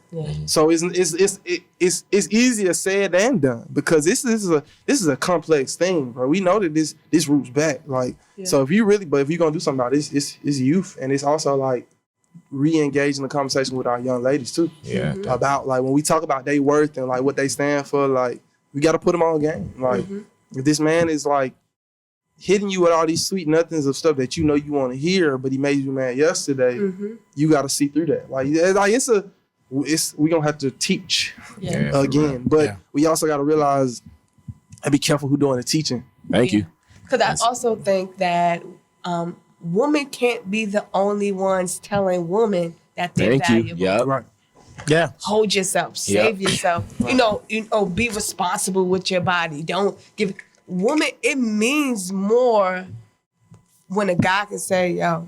So it's easier said than done, because this is a complex thing, bro. We know that this roots back. Like, so if you're gonna do something about it, it's youth, and it's also like re-engaging the conversation with our young ladies too. About, like, when we talk about their worth and like what they stand for, like, we got to put them on game. Like, if this man is like hitting you with all these sweet nothings of stuff that you know you want to hear, but he made you mad yesterday, you got to see through that. Like we gonna have to teach again, but we also got to realize and be careful who doing the teaching. Thank you. Because I also think that women can't be the only ones telling women that they're valuable. Right. Hold yourself, save yourself. Be responsible with your body. Don't give. Woman, it means more when a guy can say, yo,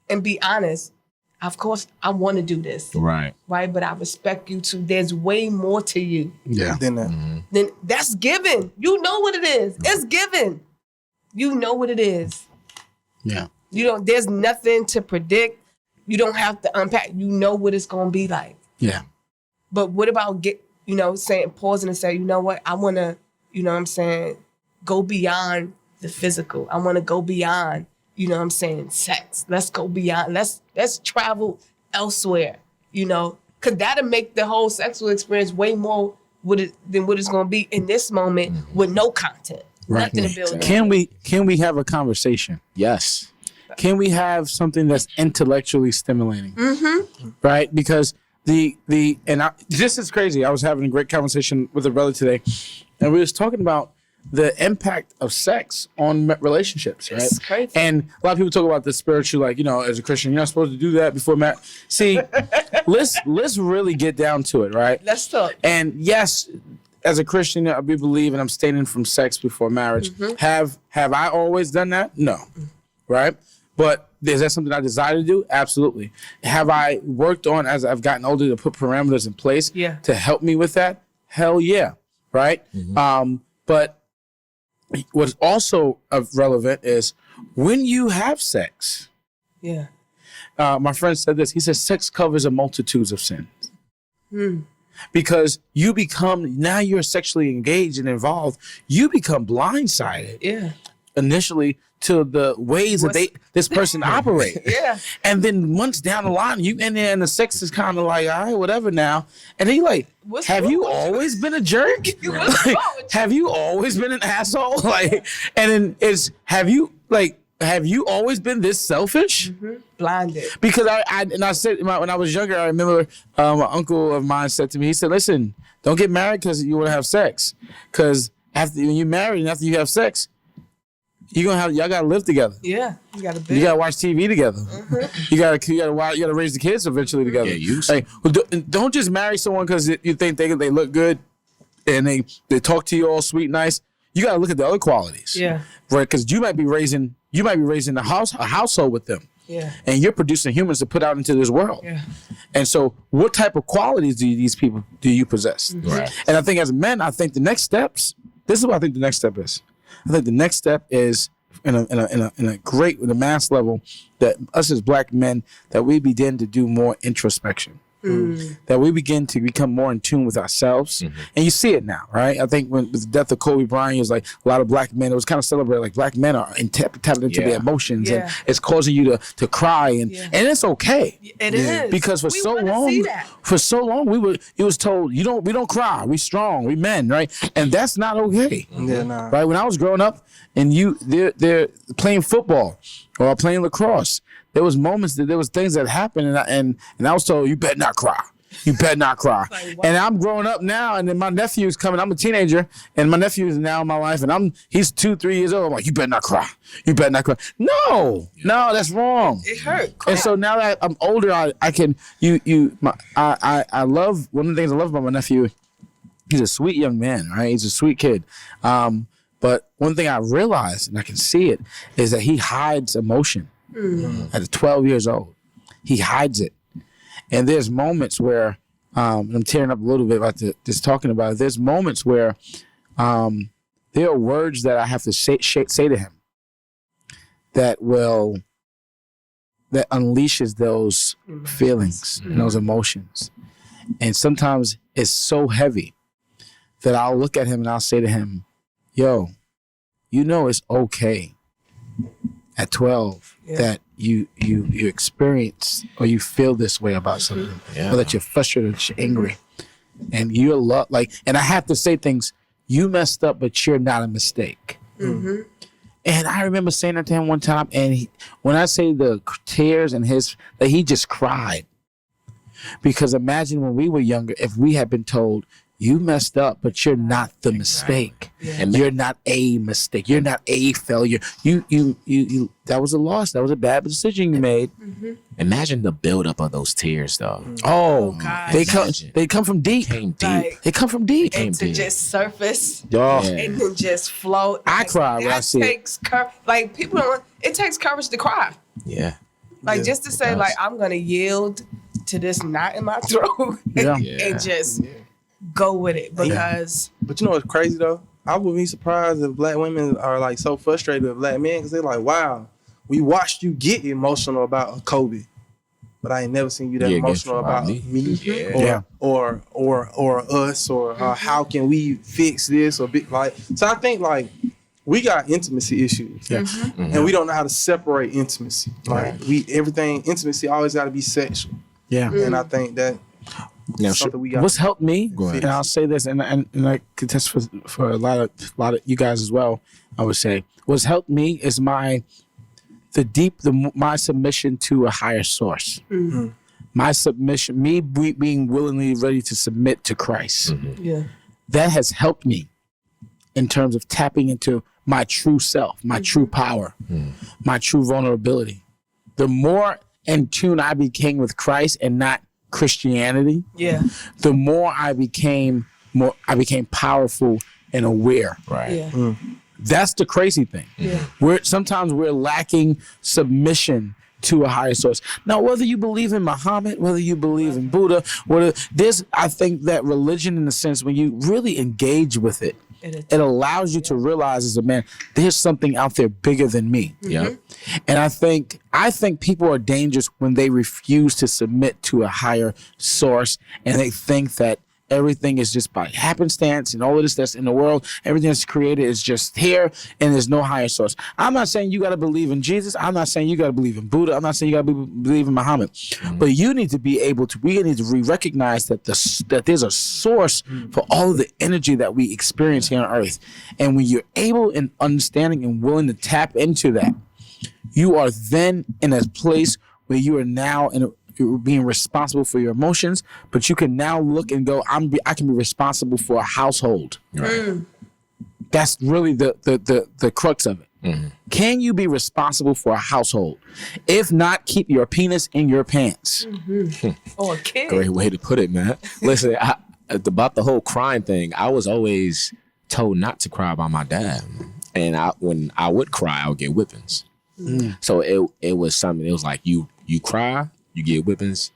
and be honest. Of course, I want to do this. Right. But I respect you too. There's way more to you. Than that. Then that's given. You know what it is. It's given. You know what it is. There's nothing to predict. You don't have to unpack. You know what it's gonna be like. But what about pausing and say, you know what, I wanna, go beyond the physical. I want to go beyond, sex. Let's go beyond. Let's travel elsewhere, Because that'll make the whole sexual experience way more than what it's going to be in this moment with no content. Right. Nothing to build on. Can we have a conversation? Yes. Can we have something that's intellectually stimulating? Right? Because this is crazy. I was having a great conversation with a brother today, and we was talking about the impact of sex on relationships, right? It's crazy. And a lot of people talk about the spiritual, like, as a Christian, you're not supposed to do that before marriage. See, let's really get down to it, right? Let's talk. And yes, as a Christian, we believe in abstaining from sex before marriage. Have I always done that? No, right? But is that something I desire to do? Absolutely. Have I worked on, as I've gotten older, to put parameters in place to help me with that? Hell yeah, right? But what's also relevant is when you have sex. Yeah. My friend said this. He says sex covers a multitude of sins. Because you become, now you're sexually engaged and involved, you become blindsided. Yeah. Initially to the ways that this person operate. Yeah. And then months down the line, you in there and the sex is kind of like, all right, whatever now. And then you're like, have you always been a jerk? Like, have you always been an asshole? Like, and then have you always been this selfish? Blinded. Because I said, when I was younger, I remember my uncle of mine said to me, he said, listen, don't get married because you want to have sex. Because when you're married and after you have sex, y'all gotta live together. Yeah, you gotta watch TV together. You gotta raise the kids eventually together. Yeah, don't just marry someone because you think they look good and they talk to you all sweet, nice. You gotta look at the other qualities. Yeah, right. Because you might be raising a household with them. Yeah, and you're producing humans to put out into this world. Yeah, and so what type of qualities do you possess? Right. And I think as men, I think the next steps. This is what I think the next step is. I think the next step is in a mass level that us as black men, that we begin to do more introspection. That we begin to become more in tune with ourselves. And you see it now, right? I think with the death of Kobe Bryant, it was like a lot of black men, it was kind of celebrated, like black men are tapped into their emotions and it's causing you to cry and it's okay. It is. Because for so long it was told, we don't cry, we strong, we men, right? And that's not okay. Right? When I was growing up and they're playing football or playing lacrosse, there was moments that there was things that happened and I was told, you better not cry. You better not cry. Like, wow. And I'm growing up now and then my nephew's coming. I'm a teenager and my nephew is now in my life and he's 2-3 years old. I'm like, you better not cry. You better not cry. No, that's wrong. It hurt. And so now that I'm older, I can, I love, one of the things I love about my nephew, he's a sweet young man, right? He's a sweet kid. But one thing I realized, and I can see it, is that he hides emotion. At 12 years old, he hides it, and there's moments where I'm tearing up a little bit about just talking about it. There's moments where there are words that I have to say to him that unleashes those feelings and those emotions, and sometimes it's so heavy that I'll look at him and I'll say to him, "Yo, it's okay." At 12, that you experience or you feel this way about something, or that you're frustrated, that you're angry, and you're and I have to say things. You messed up, but you're not a mistake. And I remember saying that to him one time, and when I say the tears and that he just cried, because imagine when we were younger, if we had been told, you messed up, but you're not the mistake. And you're not a mistake. You're not a failure. You that was a loss. That was a bad decision you made. Imagine the buildup of those tears, though. Oh, they come from deep. They come from deep. And to just surface and then just float. I cry when I see it. People don't. It takes courage to cry. Yeah. Just to say, I'm gonna yield to this knot in my throat and just go with it because. But you know what's crazy though? I would be surprised if black women are so frustrated with black men because they're like, wow, we watched you get emotional about Kobe, but I ain't never seen you that emotional about me or us or how can we fix this or so I think we got intimacy issues and we don't know how to separate intimacy. Intimacy always got to be sexual. And I think that Now, something we got. What's helped me, Go ahead. and I'll say this, and I contest for a lot of you guys as well. I would say what's helped me is my submission to a higher source. Mm-hmm. My submission, me being willingly ready to submit to Christ. Mm-hmm. Yeah. That has helped me in terms of tapping into my true self, my true power, my true vulnerability. The more in tune I became with Christ and not Christianity, the more I became powerful and aware. Right. Yeah. That's the crazy thing. Yeah. Sometimes we're lacking submission to a higher source. Now, whether you believe in Muhammad, whether you believe in Buddha, I think that religion, in a sense, when you really engage with it, it allows you to realize as a man, there's something out there bigger than me. Yeah. And I think people are dangerous when they refuse to submit to a higher source, and they think that everything is just by happenstance and all of this that's in the world. Everything that's created is just here, and there's no higher source. I'm not saying you got to believe in Jesus. I'm not saying you got to believe in Buddha. I'm not saying you got to believe in Muhammad. Mm-hmm. But you need to be able to, we need to recognize that that there's a source for all of the energy that we experience here on earth. And when you're able and understanding and willing to tap into that, you are then in a place where you are now you're being responsible for your emotions, but you can now look and go, I can be responsible for a household. Right. That's really the crux of it. Mm-hmm. Can you be responsible for a household? If not, keep your penis in your pants. Mm-hmm. Or a kid. Great way to put it, man. Listen, about the whole crying thing, I was always told not to cry by my dad. And when I would cry, I would get whippings. Mm. So it was something, it was like, you cry, you get whippings.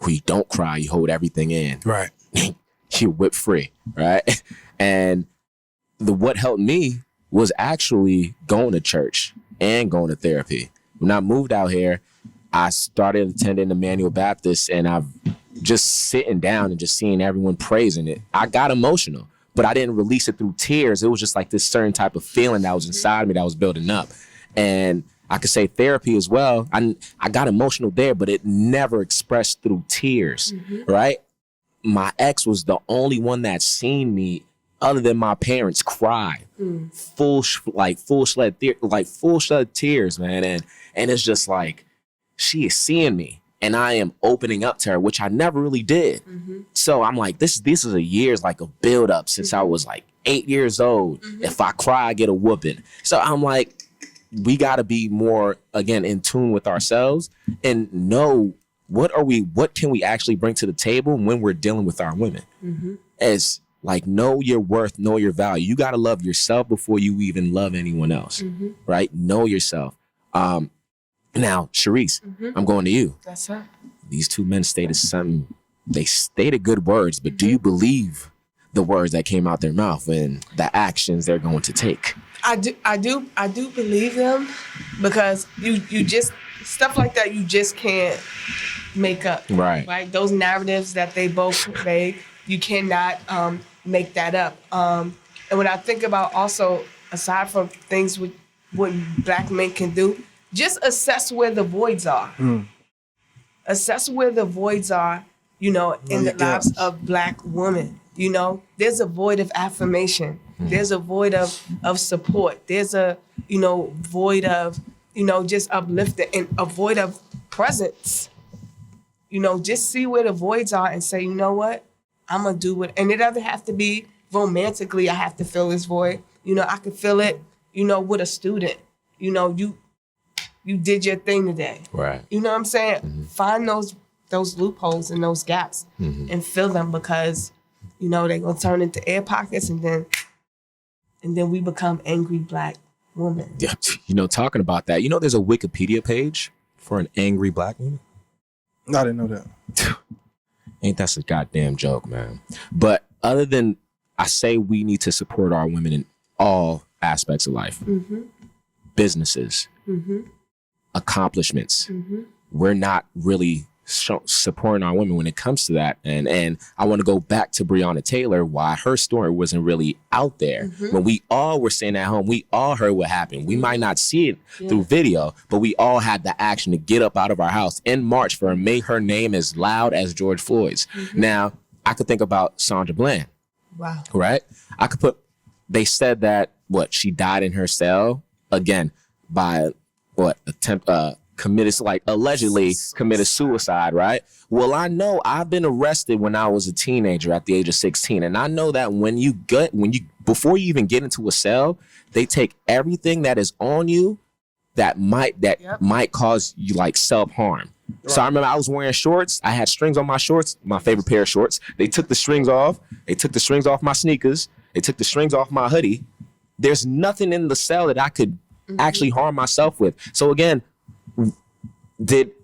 When you don't cry, you hold everything in. Right. You're whip free, right? And what helped me was actually going to church and going to therapy. When I moved out here, I started attending Emmanuel Baptist, and I've just sitting down and just seeing everyone praising it. I got emotional, but I didn't release it through tears. It was just like this certain type of feeling that was inside me that was building up. And I could say therapy as well. I got emotional there, but it never expressed through tears, right? My ex was the only one that seen me, other than my parents, cry, full shed tears, man. And it's just like, she is seeing me, and I am opening up to her, which I never really did. Mm-hmm. So I'm like, this is a year's like a build up since I was like 8 years old. Mm-hmm. If I cry, I get a whooping. So I'm like, we got to be more, again, in tune with ourselves and know what can we actually bring to the table when we're dealing with our women. Mm-hmm. As like, know your worth, know your value. You got to love yourself before you even love anyone else, right? Know yourself. Now, Sharise, I'm going to you. That's right. These two men stated something. They stated good words, but do you believe the words that came out their mouth and the actions they're going to take? I do believe them, because you just, stuff like that you just can't make up. Right. Those narratives that they both made, you cannot make that up. And when I think about also, aside from things with what Black men can do, just assess where the voids are. Assess where the voids are, in the lives of Black women. There's a void of affirmation. There's a void of support. There's a, void of, just uplifting, and a void of presence. Just see where the voids are and say, you know what? I'm going to do it. And it doesn't have to be romantically, I have to fill this void. I could fill it, with a student. You did your thing today. Right. You know what I'm saying? Mm-hmm. Find those loopholes and those gaps and fill them, because, they're going to turn into air pockets, and then we become angry Black women. Yeah. Talking about that, there's a Wikipedia page for an angry Black woman? I didn't know that. Ain't that a goddamn joke, man? But other than, I say we need to support our women in all aspects of life. Businesses, accomplishments. We're not really supporting our women when it comes to that. And I want to go back to Breonna Taylor, why her story wasn't really out there. When we all were staying at home, we all heard what happened. We might not see it through video, but we all had the action to get up out of our house and march for and make her name as loud as George Floyd's. Now, I could think about Sandra Bland. Wow. Right? They said that, she died in her cell, again, by allegedly committed suicide, right? Well, I know I've been arrested when I was a teenager at the age of 16. And I know that before you even get into a cell, they take everything that is on you that might cause you like self-harm. Right. So I remember I was wearing shorts. I had strings on my shorts, my favorite pair of shorts. They took the strings off. They took the strings off my sneakers. They took the strings off my hoodie. There's nothing in the cell that I could actually harm myself with. So again, I'm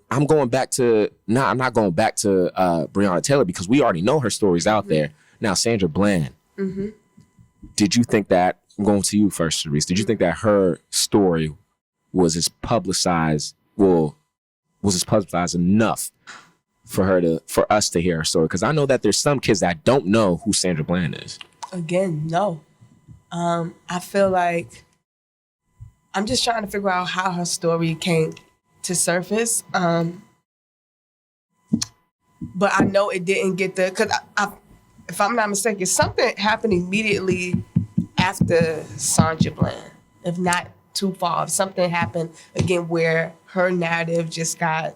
not going back to Breonna Taylor because we already know her story's out there. Now, Sandra Bland, did you think that, I'm going to you first, Sharise, did you think that her story was as publicized enough for us to hear her story? Because I know that there's some kids that don't know who Sandra Bland is. Again, no. I feel like I'm just trying to figure out how her story came to surface. But I know it didn't get because if I'm not mistaken, something happened immediately after Sandra Bland, if not too far. If something happened again where her narrative just got,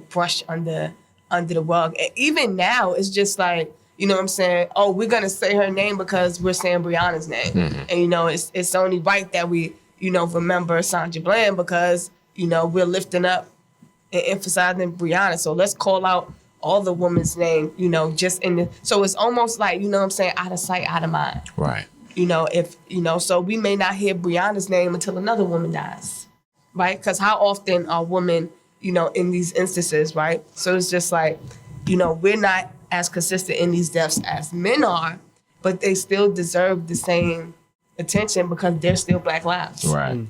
brushed under the rug. And even now, it's just like, you know what I'm saying? Oh, we're gonna say her name because we're saying Breonna's name, and it's only right that we remember Sandra Bland because we're lifting up and emphasizing Breonna. So let's call out all the women's name, just in the. So it's almost like out of sight, out of mind. Right. So we may not hear Breonna's name until another woman dies, right? Because how often are women, in these instances, right? So it's just like, we're not as consistent in these deaths as men are, but they still deserve the same attention because they're still Black lives. Right.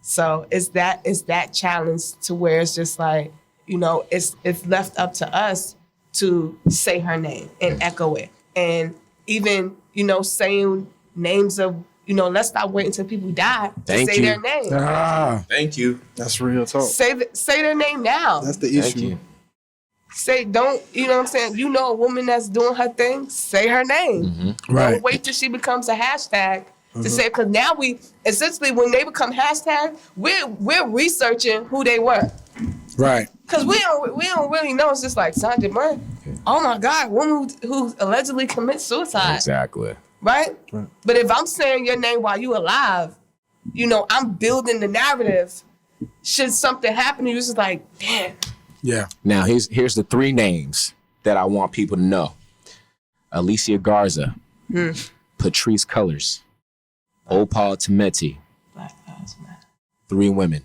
So it's that challenge to where it's just like, it's left up to us to say her name and echo it. And even, saying names of, let's stop waiting until people die to say their name. Thank you. That's real talk. Say their name now. That's the issue. Thank you. Say, don't, a woman that's doing her thing, say her name. Right. Don't wait till she becomes a hashtag to say, because now essentially when they become hashtag, we're researching who they were. Right. Because we don't really know. It's just like Sandra Bland. Oh my God, woman who allegedly commits suicide. Exactly. Right? But if I'm saying your name while you alive, I'm building the narrative. Should something happen to you, it's just like, damn. Yeah. Now here's the three names that I want people to know: Alicia Garza, Patrice Cullors, Opal Tometi. Black Lives Matter. 3 women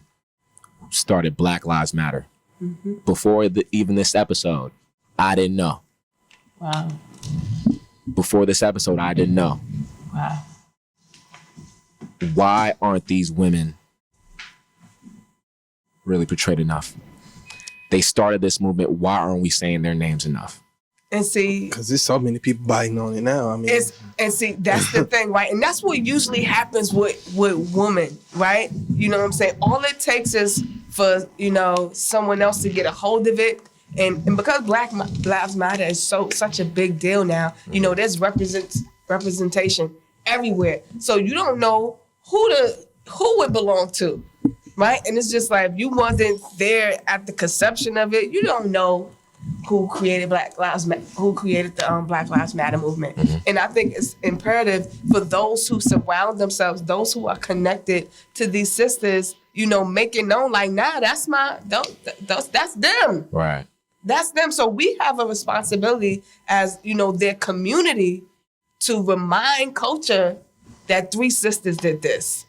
who started Black Lives Matter. Before even this episode, I didn't know. Wow. Before this episode, I didn't know. Wow. Why aren't these women really portrayed enough? They started this movement. Why aren't we saying their names enough? And see, because there's so many people biting on it now. I mean, that's the thing, right? And that's what usually happens with women, right? You know what I'm saying? All it takes is for someone else to get a hold of it, and because Black Lives Matter is such a big deal now. There's representation everywhere, so you don't know who it belonged to, right? And it's just like if you wasn't there at the conception of it, you don't know who created the Black Lives Matter movement. And I think it's imperative for those who surround themselves, those who are connected to these sisters, make it known like, nah, that's them. Right. That's them. So we have a responsibility as, their community to remind culture that 3 sisters did this.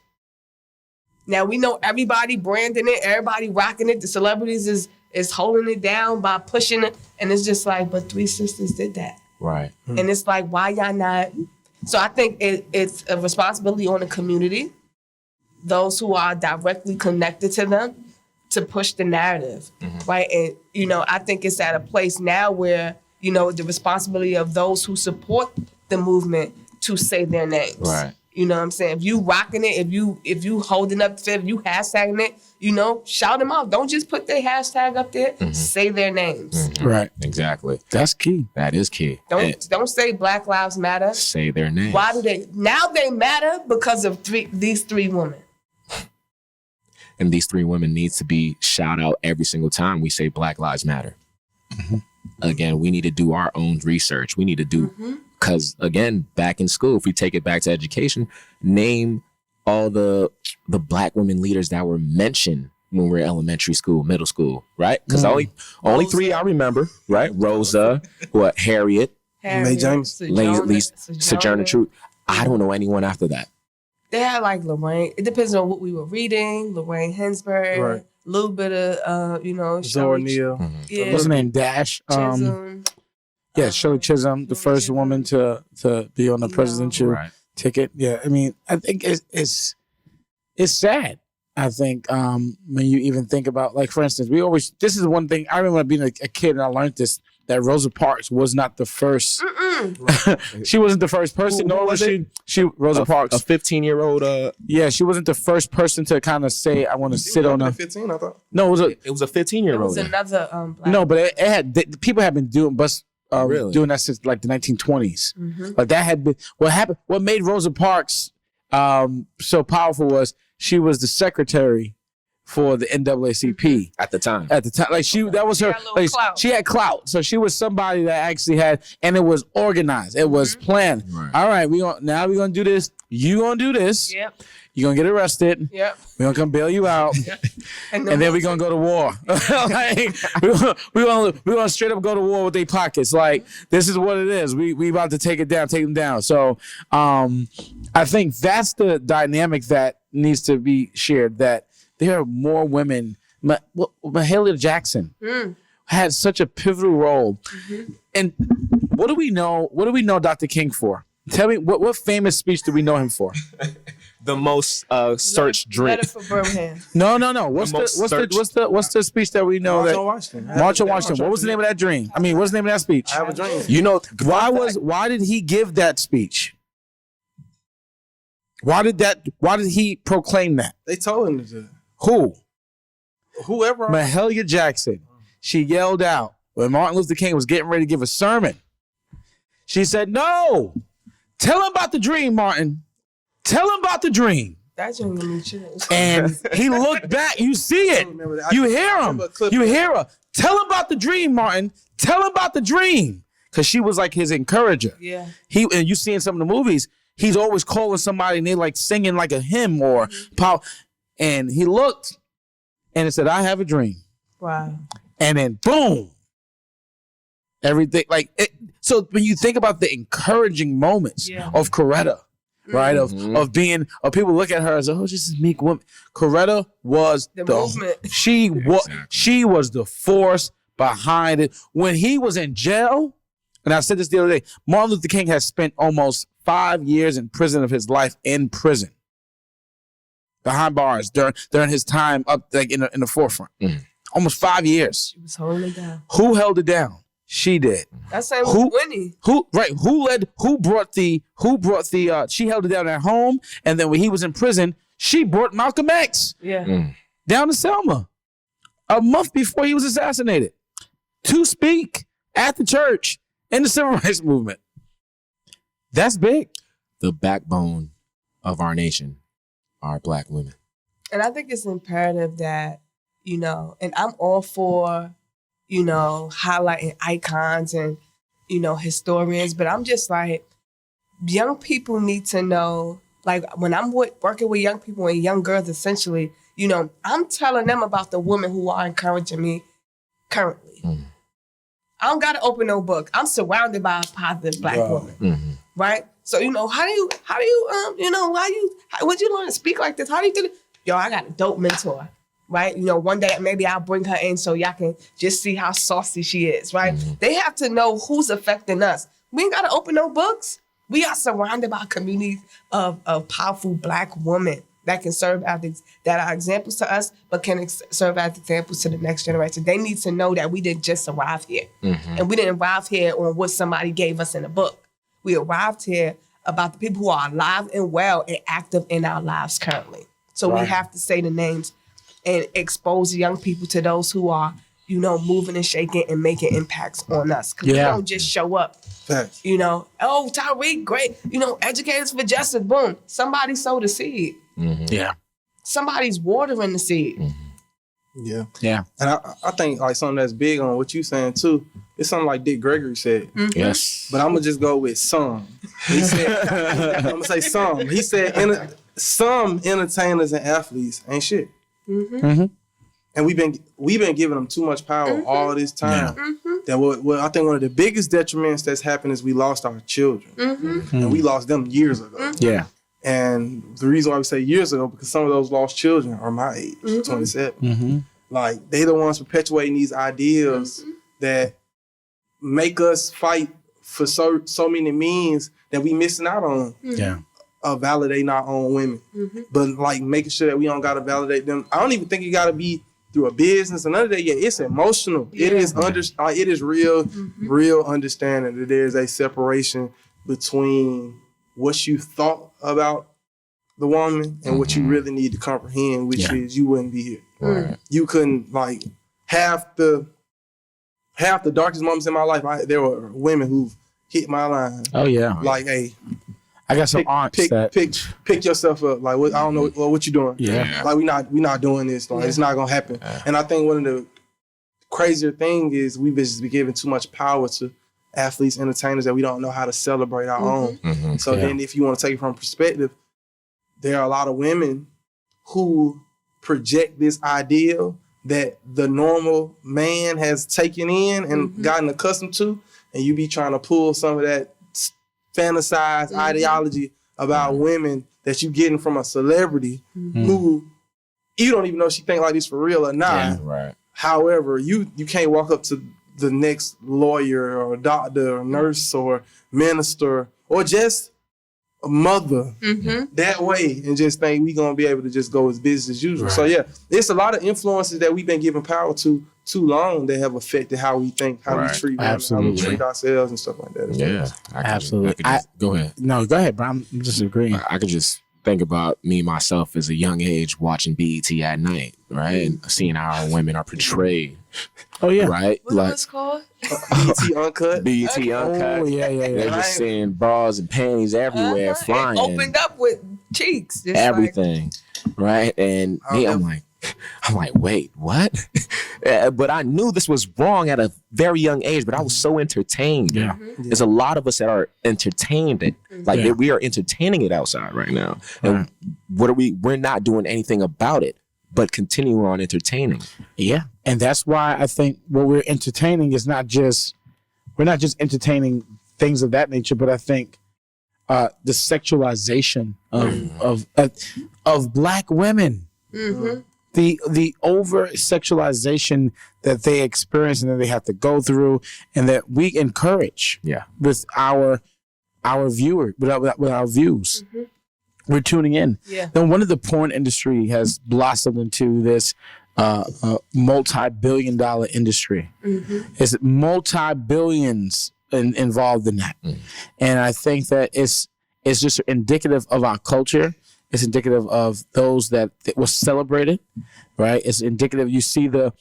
Now we know everybody branding it, everybody rocking it, the celebrities is holding it down by pushing it. And it's just like, but 3 sisters did that. Right. And it's like, why y'all not? So I think it's a responsibility on the community, those who are directly connected to them, to push the narrative, right? And, you know, I think it's at a place now where, you know, the responsibility of those who support the movement to say their names. Right. You know what I'm saying? If you rocking it, if you holding up the fib, if you hashtagging it, you know, shout them out. Don't just put their hashtag up there. Say their names. Right. Exactly. That's key. That is key. Don't say Black Lives Matter. Say their names. Why do they? Now they matter because of these three women. And these three women needs to be shout out every single time we say Black Lives Matter. Again, we need to do our own research. We need to do, because again, back in school, if we take it back to education, name all the Black women leaders that were mentioned when we were elementary school, middle school, right? Because only three I remember, right? Rosa, Harriet, Mae James, Sojourner Truth. I don't know anyone after that. They had like Lorraine. It depends on what we were reading. Lorraine Hinsberg, Right. a little bit of you know, Zora Neale. Yeah. What's her name? Dash. Chisholm. Yeah, Shirley Chisholm, the first woman to be on the presidential ticket. Yeah, I mean, I think it's sad. I think when you even think about, like, for instance, this is one thing, I remember being a kid and I learned this, that Rosa Parks was not the first. She wasn't the first person, nor was she Rosa Parks. A 15-year-old. Yeah, she wasn't the first person to kind of say, I want to sit on a. 15, I thought. No, It was a 15-year-old. It was another Black. No, but it had, people have been doing, Really? doing that since like the 1920s. Like that had been, what made Rosa Parks so powerful was she was the secretary for the NAACP at the time. Like that was her. Like, she had clout, so she was somebody that actually had, and it was organized. It was planned. Right. All right, we're gonna do this. You gonna do this. Yep. You're gonna get arrested. Yep. We're gonna come bail you out. And then we're gonna go to war. Like, we're gonna straight up go to war with their pockets. Like, this is what it is. We about to take them down. So I think that's the dynamic that needs to be shared, that there are more women. Mahalia Jackson had such a pivotal role. And what do we know Dr. King for? Tell me, what famous speech do we know him for? The most searched drink. Letter for Birmingham. No. What's the speech that we know? March on Washington. What was the name of that dream? I mean, what's the name of that speech? I have a dream. You know, Why did he give that speech? Why did he proclaim that? They told him to do it. Who? Whoever. Mahalia Jackson. She yelled out when Martin Luther King was getting ready to give a sermon. She said, "No, tell him about the dream, Martin. Tell him about the dream." That's gonna give me chills. And he looked back. You see it. You hear him. You hear her. Tell him about the dream, Martin. Tell him about the dream. Because she was like his encourager. Yeah. And you see in some of the movies, he's always calling somebody and they like singing like a hymn or power. And he looked and it said, "I have a dream." Wow. And then boom. Everything like it. So when you think about the encouraging moments of Coretta, right? Of people look at her as, oh, this is meek woman. Coretta was the movement. She was the force behind it. When he was in jail, and I said this the other day, Martin Luther King has spent almost 5 years in prison of his life in prison. Behind bars during his time up like in the forefront. Almost 5 years. She was holding it down. Who held it down? She did. That's same with Winnie. Who brought the she held it down at home, and then when he was in prison, she brought Malcolm X down to Selma a month before he was assassinated to speak at the church in the civil rights movement. That's big. The backbone of our nation are Black women. And I think it's imperative that, and I'm all for, highlighting icons and, historians, but I'm just like, young people need to know, like when I'm working with young people and young girls, essentially, I'm telling them about the women who are encouraging me currently. I don't got to open no book. I'm surrounded by a positive Black woman, right? So, would you learn to speak like this? How do you do it? Yo, I got a dope mentor, right? One day maybe I'll bring her in so y'all can just see how saucy she is, right? They have to know who's affecting us. We ain't got to open no books. We are surrounded by communities of powerful Black women that can serve as that are examples to us, but can serve as examples to the next generation. They need to know that we didn't just arrive here. And we didn't arrive here on what somebody gave us in a book. We arrived here about the people who are alive and well and active in our lives currently. So we have to say the names and expose young people to those who are, moving and shaking and making impacts on us. Because we don't just show up. Facts. Oh, Tyrek, great. Educators for Justice, boom. Somebody sowed a seed. Yeah. Somebody's watering the seed. Yeah. Yeah. And I think like something that's big on what you saying too, it's something like Dick Gregory said. Yes. But I'm going to just go with some. He said, I'm going to say some. He said some entertainers and athletes ain't shit. And we've been giving them too much power all this time. That what I think one of the biggest detriments that's happened is we lost our children. And we lost them years ago. Yeah. And the reason why we say years ago, because some of those lost children are my age, 27. Like, they the ones perpetuating these ideas that make us fight for so many means that we missing out on. Validating our own women. But like making sure that we don't gotta validate them. I don't even think you gotta be through a business. Another day, it's emotional. It is it is real understanding that there's a separation between what you thought about the woman and what you really need to comprehend, which is you wouldn't be here. Right. You couldn't, like, half the darkest moments in my life, there were women who've hit my line. Oh yeah. Like, hey, I got some aunts that pick yourself up. Like, I don't know what you doing. Yeah. Like, we not doing this. Like, it's not gonna happen. And I think one of the crazier thing is we've just been giving too much power to athletes, entertainers that we don't know how to celebrate our own. So then, if you want to take it from perspective, there are a lot of women who project this ideal that the normal man has taken in and gotten accustomed to, and you be trying to pull some of that fantasized ideology about women that you getting from a celebrity who you don't even know if she think like this for real or not. Right. However, you can't walk up to the next lawyer or doctor or nurse or minister or just a mother that way and just think we gonna be able to just go as business as usual. Right. So yeah, it's a lot of influences that we've been giving power to too long that have affected how we think, how we treat women, how we treat ourselves and stuff like that. Yeah, absolutely. Go ahead. No, go ahead, bro. I'm just agreeing. I could just think about me myself as a young age watching BET at night, right? And seeing how women are portrayed. Oh yeah. Right? What was it called? BET Uncut. BET Uncut. Oh yeah. They're just seeing bras and panties everywhere flying. It opened up with cheeks. Just everything. Right? And I'm like, wait, what? But I knew this was wrong at a very young age, but I was so entertained. Yeah. There's a lot of us that are entertained. We are entertaining it outside right now. And we're not doing anything about it, but continue on entertaining. Yeah. And that's why I think what we're entertaining is we're not just entertaining things of that nature, but I think the sexualization of Black women. The over sexualization that they experience and that they have to go through, and that we encourage with our viewer, with our views. We're tuning in. Then one of the porn industry has blossomed into this multi-billion-dollar industry. It's multi-billions involved in that, and I think that it's just indicative of our culture. It's indicative of those that was celebrated, right? It's indicative. You see the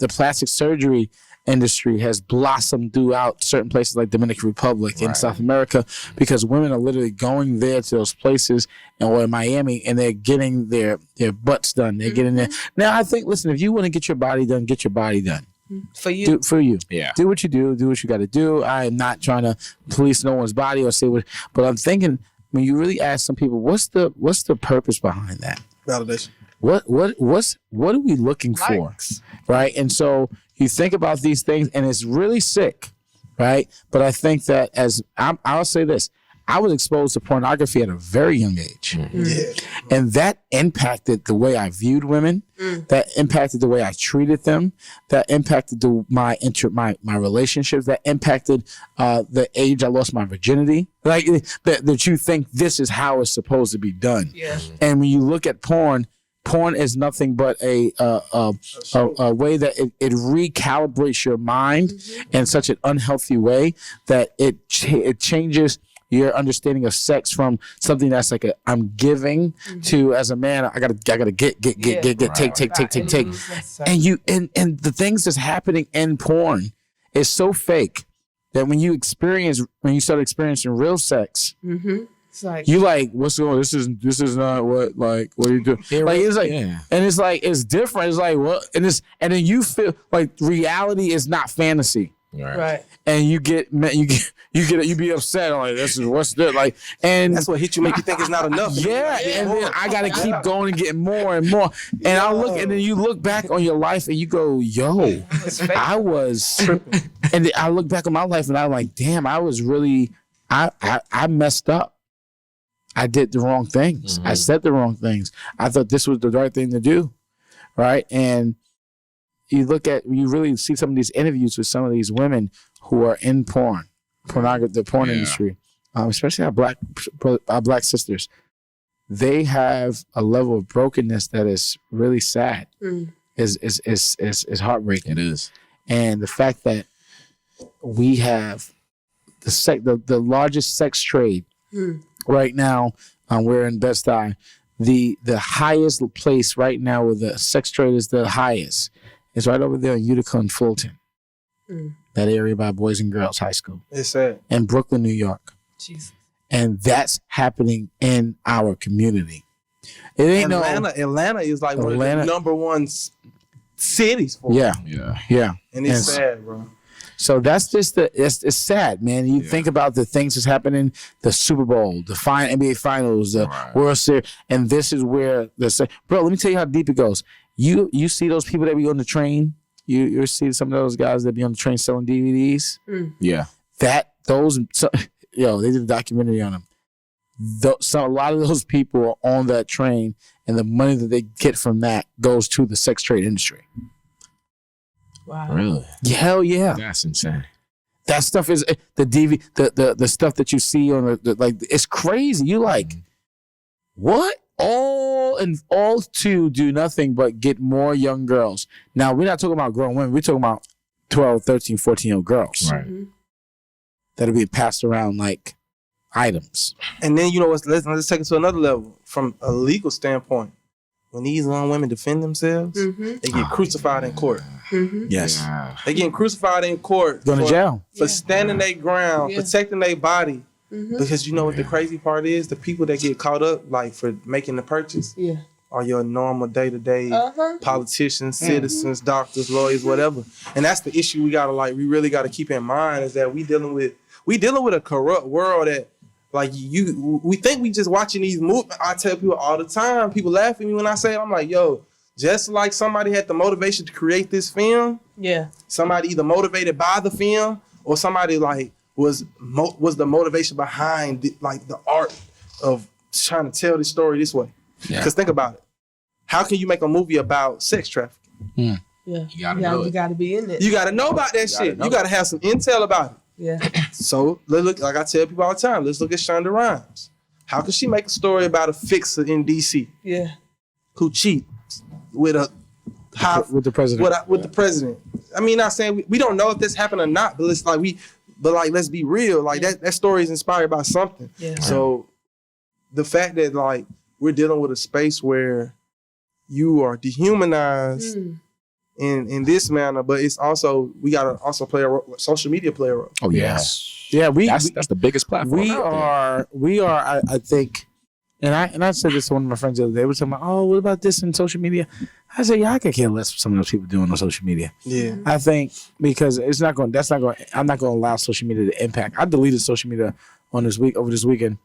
plastic surgery industry has blossomed throughout certain places like Dominican Republic and South America, because women are literally going there to those places or in Miami, and they're getting their butts done. They're getting there. Now, I think, listen, if you want to get your body done, get your body done. For you. For you. Yeah. Do what you do. Do what you got to do. I am not trying to police no one's body or say what, but I'm thinking, when you really ask some people, what's the purpose behind that? Validation. What are we looking for? Right? And so you think about these things, and it's really sick, right? But I think that I'll say this, I was exposed to pornography at a very young age. Yeah. And that impacted the way I viewed women. That impacted the way I treated them. That impacted my relationships. That impacted the age I lost my virginity. Like that you think this is how it's supposed to be done. Yeah. And when you look at porn is nothing but a way that it recalibrates your mind in such an unhealthy way that it changes your understanding of sex from something that's like I'm giving to, as a man, I gotta get, take. And the things that's happening in porn is so fake that when you start experiencing real sex, it's like, you like, what's going on? This is not what are you doing? Like it's like, and it's like it's different. It's like what, and then you feel like reality is not fantasy. right. And you be upset. I'm like, what's this? Like, and That's what hit you, make you think it's not enough. yeah, and then I gotta keep going and getting more and more. And I look, and then you look back on your life and you go, yo, I was tripping. And then I look back on my life and I'm like, damn, I was really, I messed up. I did the wrong things. I said the wrong things. I thought this was the right thing to do, right? And you really see some of these interviews with some of these women who are in the porn industry, especially our black sisters. They have a level of brokenness that is really sad. Is heartbreaking. It is. And the fact that we have the largest sex trade right now, we're in Bed-Stuy. The highest place right now where the sex trade is the highest is right over there in Utica and Fulton. That area by Boys and Girls High School. It's sad. In Brooklyn, New York. Jesus. And that's happening in our community. It ain't Atlanta is like one of the number one cities for it. Yeah. And it's sad, bro. So that's just it's sad, man. You think about the things that's happening, the Super Bowl, the NBA Finals, the World Series, and this is where bro, let me tell you how deep it goes. You see those people that be on the train, you see some of those guys that be on the train selling DVDs. Yeah. They did a documentary on them. A lot of those people are on that train, and the money that they get from that goes to the sex trade industry. Wow. Really? Hell yeah. That's insane. That stuff is the stuff that you see on it's crazy. You like, what? All to do nothing but get more young girls. Now, we're not talking about grown women. We're talking about 12, 13, 14-year-old girls. Right. That are being passed around like items. And then, let's take it to another level. From a legal standpoint, when these young women defend themselves, they get crucified in court. Yes. Yeah. They getting crucified in court. Going to jail. For standing their ground, protecting their body. Because you know what the crazy part is? The people that get caught up, like, for making the purchase are your normal day-to-day politicians, citizens, doctors, lawyers, whatever. And that's the issue we really gotta keep in mind, is that we dealing with a corrupt world that, like, we think we just watching these movies. I tell people all the time, people laugh at me when I say it. I'm like, yo, just like somebody had the motivation to create this film, somebody either motivated by the film or somebody like was the motivation behind the art of trying to tell this story this way. Because think about it. How can you make a movie about sex trafficking? Yeah. You gotta be in it. You gotta know about that shit. You gotta have some intel about it. Yeah. So let's look, like I tell people all the time, let's look at Shonda Rhimes. How can she make a story about a fixer in DC? Yeah. Who cheats with the president? With the president. I mean, not saying we don't know if this happened or not, but it's like let's be real. Like that story is inspired by something. Yeah. So the fact that like we're dealing with a space where you are dehumanized in this manner, but it's also we gotta also play a role. Social media play a role. Oh yeah, that's the biggest platform. We are. I think, and I said this to one of my friends the other day. They were talking about, oh, what about this in social media? I said, yeah, I could care less what some of those people doing on social media. Yeah, I think because it's not going. That's not going. I'm not going to allow social media to impact. I deleted social media over this weekend.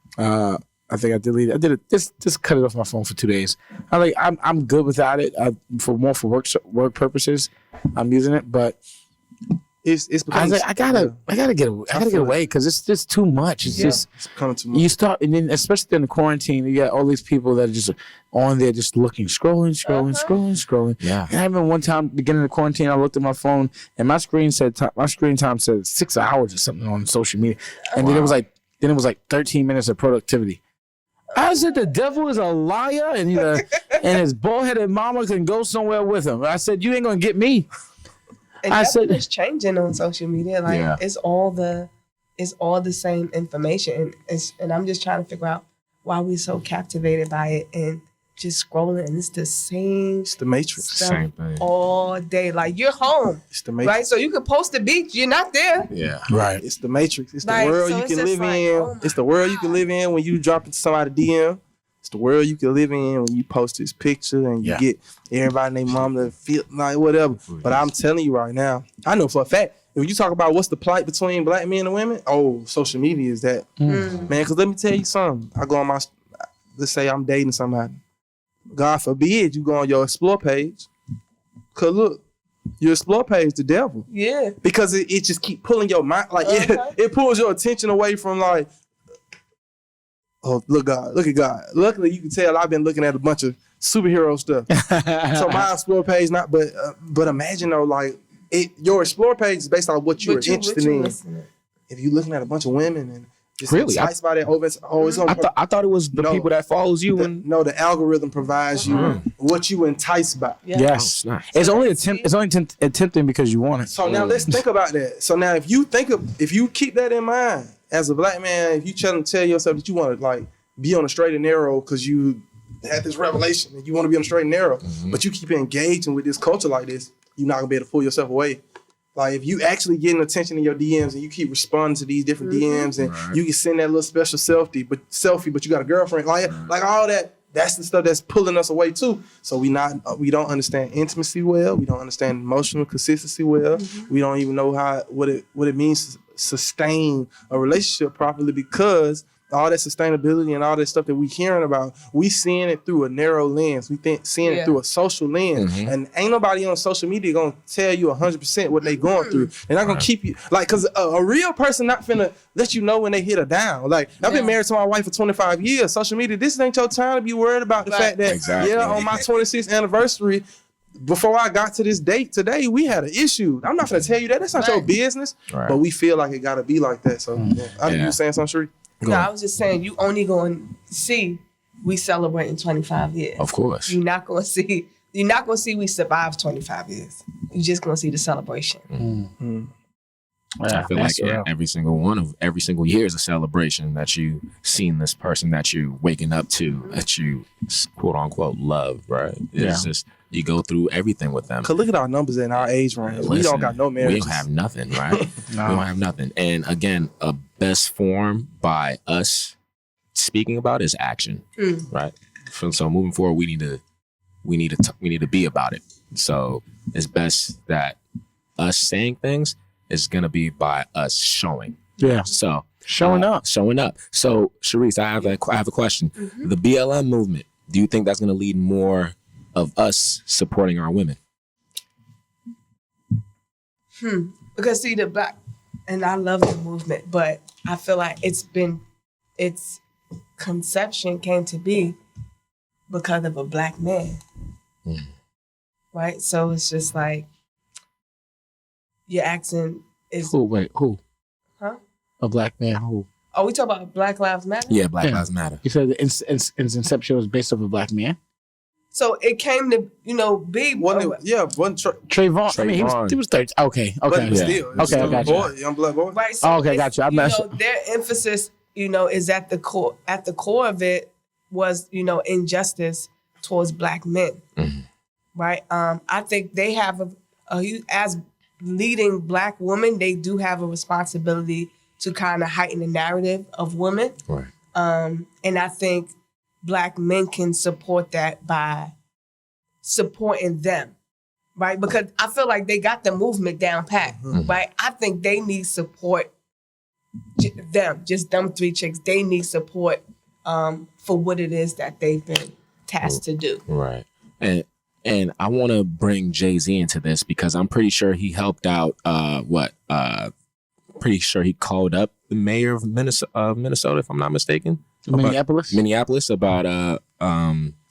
I think I deleted. I did it. Just cut it off my phone for 2 days. I'm good without it. For work purposes, I'm using it. But It's I gotta get away because it's just too much. It's just it's coming too much. You start, and then especially in the quarantine, you got all these people that are just on there, just looking, scrolling. Yeah. And I remember one time, beginning of quarantine, I looked at my phone, and my screen time said 6 hours or something on social media, and then it was like 13 minutes of productivity. I said the devil is a liar, and and his bald-headed mama can go somewhere with him. I said you ain't gonna get me. And it's changing on social media. Like it's all the same information, and I'm just trying to figure out why we're so captivated by it and just scrolling, and it's the same. It's the Matrix. Same thing all day. Like you're home. It's the Matrix. Right, so you could post the beach. You're not there. Yeah. Right. It's the Matrix. It's the Like, world so you it's can just live like, in. oh It's the world you can live in when you drop into somebody's DM. It's the world you can live in when you post this picture and you get everybody and their mom to feel like whatever. But I'm telling you right now, I know for a fact, if you talk about what's the plight between black men and women, social media is that. Man, because let me tell you something. I go on let's say I'm dating somebody. God forbid you go on your explore page. Because look, your explore page the devil. Yeah. Because it just keep pulling your mind. Like it pulls your attention away from like, oh, look at God. Luckily, you can tell I've been looking at a bunch of superhero stuff. So my explore page but imagine though, like your explore page is based on what you're interested in. If you're looking at a bunch of women and just enticed by that, I thought it was the people that follows you. The algorithm provides you what you enticed by. Yeah. Yes, it's only tempting because you want it. So now let's think about that. So now if you keep that in mind as a black man, if you tell yourself that you want to like be on a straight and narrow because you had this revelation and you want to be on a straight and narrow, but you keep engaging with this culture like this, you're not gonna be able to pull yourself away. Like if you actually getting attention in your DMs and you keep responding to these different DMs and you can send that little special selfie, but you got a girlfriend, like all that. That's the stuff that's pulling us away too. So we don't understand intimacy well. We don't understand emotional consistency well. We don't even know what it means to sustain a relationship properly because all that sustainability and all that stuff that we hearing about, we seeing it through a narrow lens. We seeing it through a social lens. And ain't nobody on social media gonna tell you 100% what they going through. They're not gonna keep you, like, cause a real person not finna let you know when they hit her down. Like, I've been married to my wife for 25 years. Social media, this ain't your time to be worried about the fact that, on my 26th anniversary, before I got to this date today, we had an issue. I'm not gonna tell you that. That's not your business. But we feel like it gotta be like that. So, I think you were saying something, Sharise? No, I was just saying you only going to see we celebrating 25 years. Of course. You're not going to see we survived 25 years. You're just going to see the celebration. I feel like every single year is a celebration that you seen this person that you waking up to, that you quote unquote love, right? It's just you go through everything with them. Cause look at our numbers in our age range. We don't got no marriages. We don't have nothing, right? We don't have nothing. And again, a best form by us speaking about is action, right? So moving forward, we need to be about it. So it's best that us saying things is gonna be by us showing. Yeah. So showing up. So Sharise, I have a question. The BLM movement. Do you think that's gonna lead more of us supporting our women? Because see the black, and I love the movement, but I feel like its conception came to be because of a black man. Right? So it's just like your accent is Who? Huh? A black man who? Oh, we talk about Black Lives Matter? Yeah, Black Lives Matter. You said its inception was based off a black man? So it came to, be Trayvon. I mean, he was 13. Okay. But still, okay, I got you. Young black boy. Right. So okay, got you. Their emphasis, is at the core. At the core of it was, injustice towards black men. Right. I think they have as leading black women, they do have a responsibility to kind of heighten the narrative of women. Right. And I think black men can support that by supporting them, right? Because I feel like they got the movement down pat, right? I think they need support, just them three chicks, they need support for what it is that they've been tasked to do. Right. And And I want to bring Jay-Z into this because I'm pretty sure he helped out, pretty sure he called up the mayor of Minnesota, if I'm not mistaken. Minneapolis about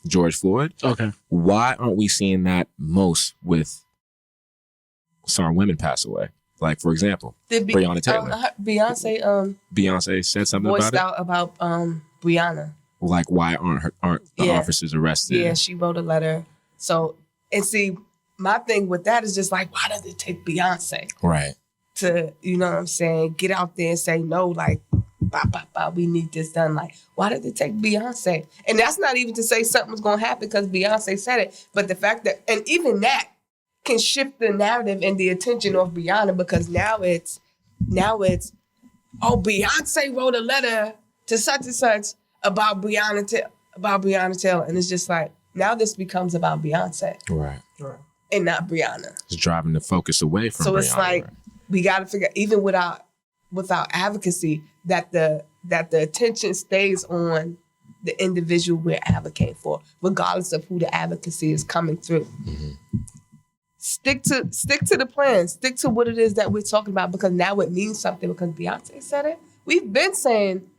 George Floyd. Okay. Why aren't we seeing that most with some women pass away? Like, for example, Breonna Taylor. Beyonce said something voiced about it. Out about Breonna. Like, why aren't the officers arrested? Yeah, she wrote a letter. So, and see, my thing with that is just like, why does it take Beyonce? Right. To, you know what I'm saying, get out there and say, no, like, we need this done. Like, why did it take Beyonce? And that's not even to say something's going to happen because Beyonce said it. But the fact that, and even that can shift the narrative and the attention of Breonna because now it's, oh, Beyonce wrote a letter to such and such about Breonna Taylor. And it's just like, now this becomes about Beyonce. Right. And not Breonna. It's driving the focus away from So Breonna. it's like, we got to figure, even with our advocacy, that the attention stays on the individual we're advocating for, regardless of who the advocacy is coming through. Mm-hmm. Stick to the plan. Stick to what it is that we're talking about because now it means something because Beyonce said it. We've been saying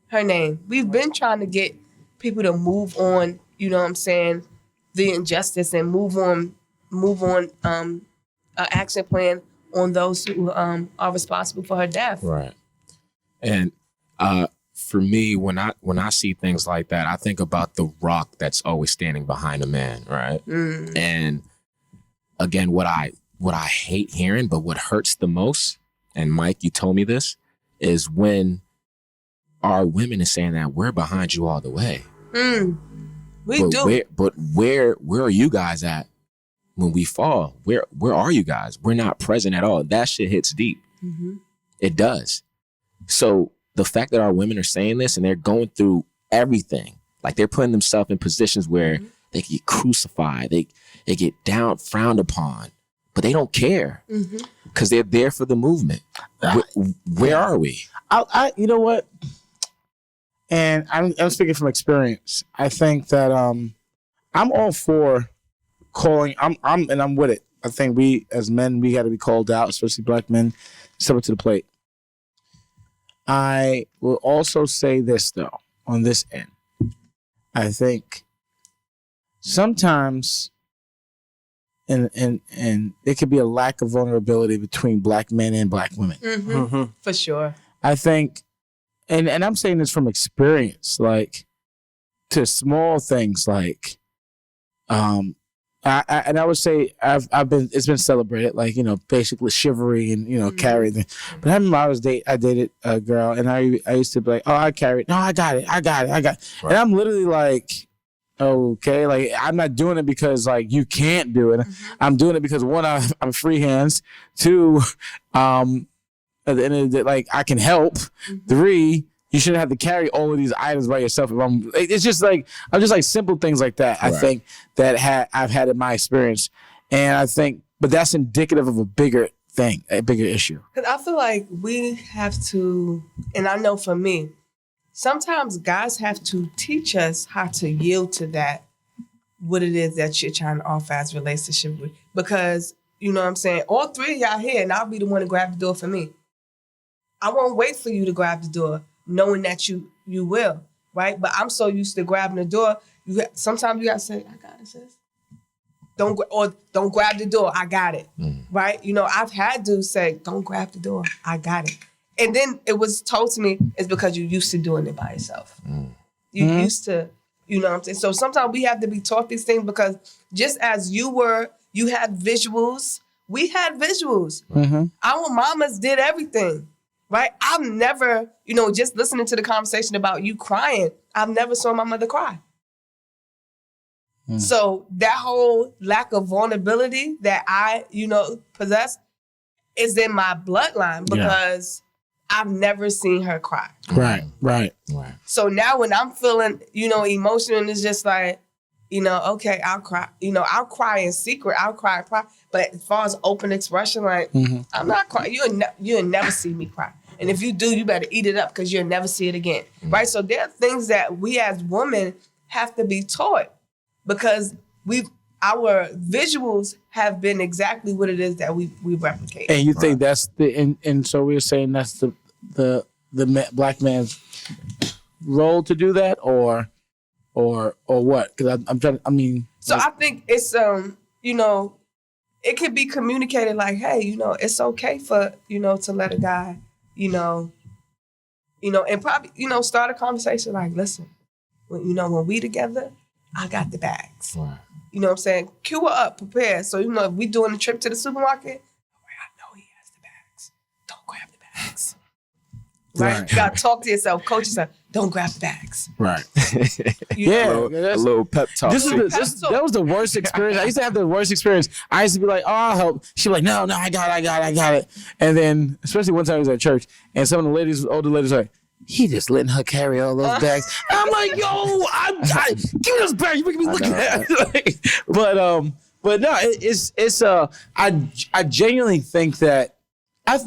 her name. We've been trying to get people to move on, you know what I'm saying, the injustice and move on an action plan on those who are responsible for her death. Right. And for me, when I see things like that, I think about the rock that's always standing behind a man, right? Mm. And again, what I hate hearing, but what hurts the most, and Mike, you told me this, is when our women is saying that we're behind you all the way. We do. Where are you guys at when we fall? Where are you guys? We're not present at all. That shit hits deep. Mm-hmm. It does. So the fact that our women are saying this and they're going through everything, like they're putting themselves in positions where they get crucified, they get frowned upon, but they don't care because they're there for the movement. Where are we? I you know what? And I'm speaking from experience. I think that I'm all for calling. I'm with it. I think we as men we got to be called out, especially black men, step up to the plate. I will also say this though, on this end. I think sometimes and there could be a lack of vulnerability between black men and black women. For sure. I think and I'm saying this from experience, like to small things like I would say it's been celebrated, like, you know, basically chivalry and, you know, carrying. But I remember I dated a girl and I used to be like, oh, I carried. No, I got it. Right. And I'm literally like, okay, like I'm not doing it because like you can't do it. I'm doing it because one, I'm free hands. Two, at the end of the day, like I can help. Three, you shouldn't have to carry all of these items by yourself. It's just like, I'm just like simple things like that. Right. I think that I've had in my experience. And I think, but that's indicative of a bigger thing, a bigger issue. Because I feel like we have to, and I know for me, sometimes guys have to teach us how to yield to that, what it is that you're trying to offer as relationship with. Because, you know what I'm saying, all three of y'all here and I'll be the one to grab the door for me. I won't wait for you to grab the door, knowing that you will, right? But I'm so used to grabbing the door. Sometimes you got to say, I got it, sis. Don't grab the door, I got it, right? You know, I've had to say, don't grab the door, I got it. And then it was told to me, it's because you're used to doing it by yourself. You're used to, you know what I'm saying? So sometimes we have to be taught these things because just as you had visuals, we had visuals. Our mamas did everything. Right? I've never, you know, just listening to the conversation about you crying, I've never saw my mother cry. So that whole lack of vulnerability that I, you know, possess is in my bloodline because I've never seen her cry. Right. So now when I'm feeling, you know, emotional, and it's just like, you know, okay, I'll cry. You know, I'll cry in secret. I'll cry. But as far as open expression, like, I'm not crying. You'll never see me cry. And if you do, you better eat it up because you'll never see it again. Right? So there are things that we as women have to be taught because our visuals have been exactly what it is that we replicate. And you think that's and so we're saying that's the black man's role to do that, or what? Because I'm trying. I mean, so I think it's it could be communicated like, hey, it's okay for to let a guy, and probably start a conversation like, listen, when we together, I got the bags. Right. You know what I'm saying? Cue her up, prepare. So, if we doing the trip to the supermarket, I know he has the bags. Don't grab the bags. Right? You got to talk to yourself, coach yourself. Don't grab the bags. Right. A little pep talk. That was the worst experience. I used to have the worst experience. I used to be like, oh, I'll help. She'd be like, no, I got it. And then, especially one time I was at church, and some of the older ladies were like, he just letting her carry all those bags. And I'm like, yo, give me those bags. You're making me look at it. But no, it's I genuinely think that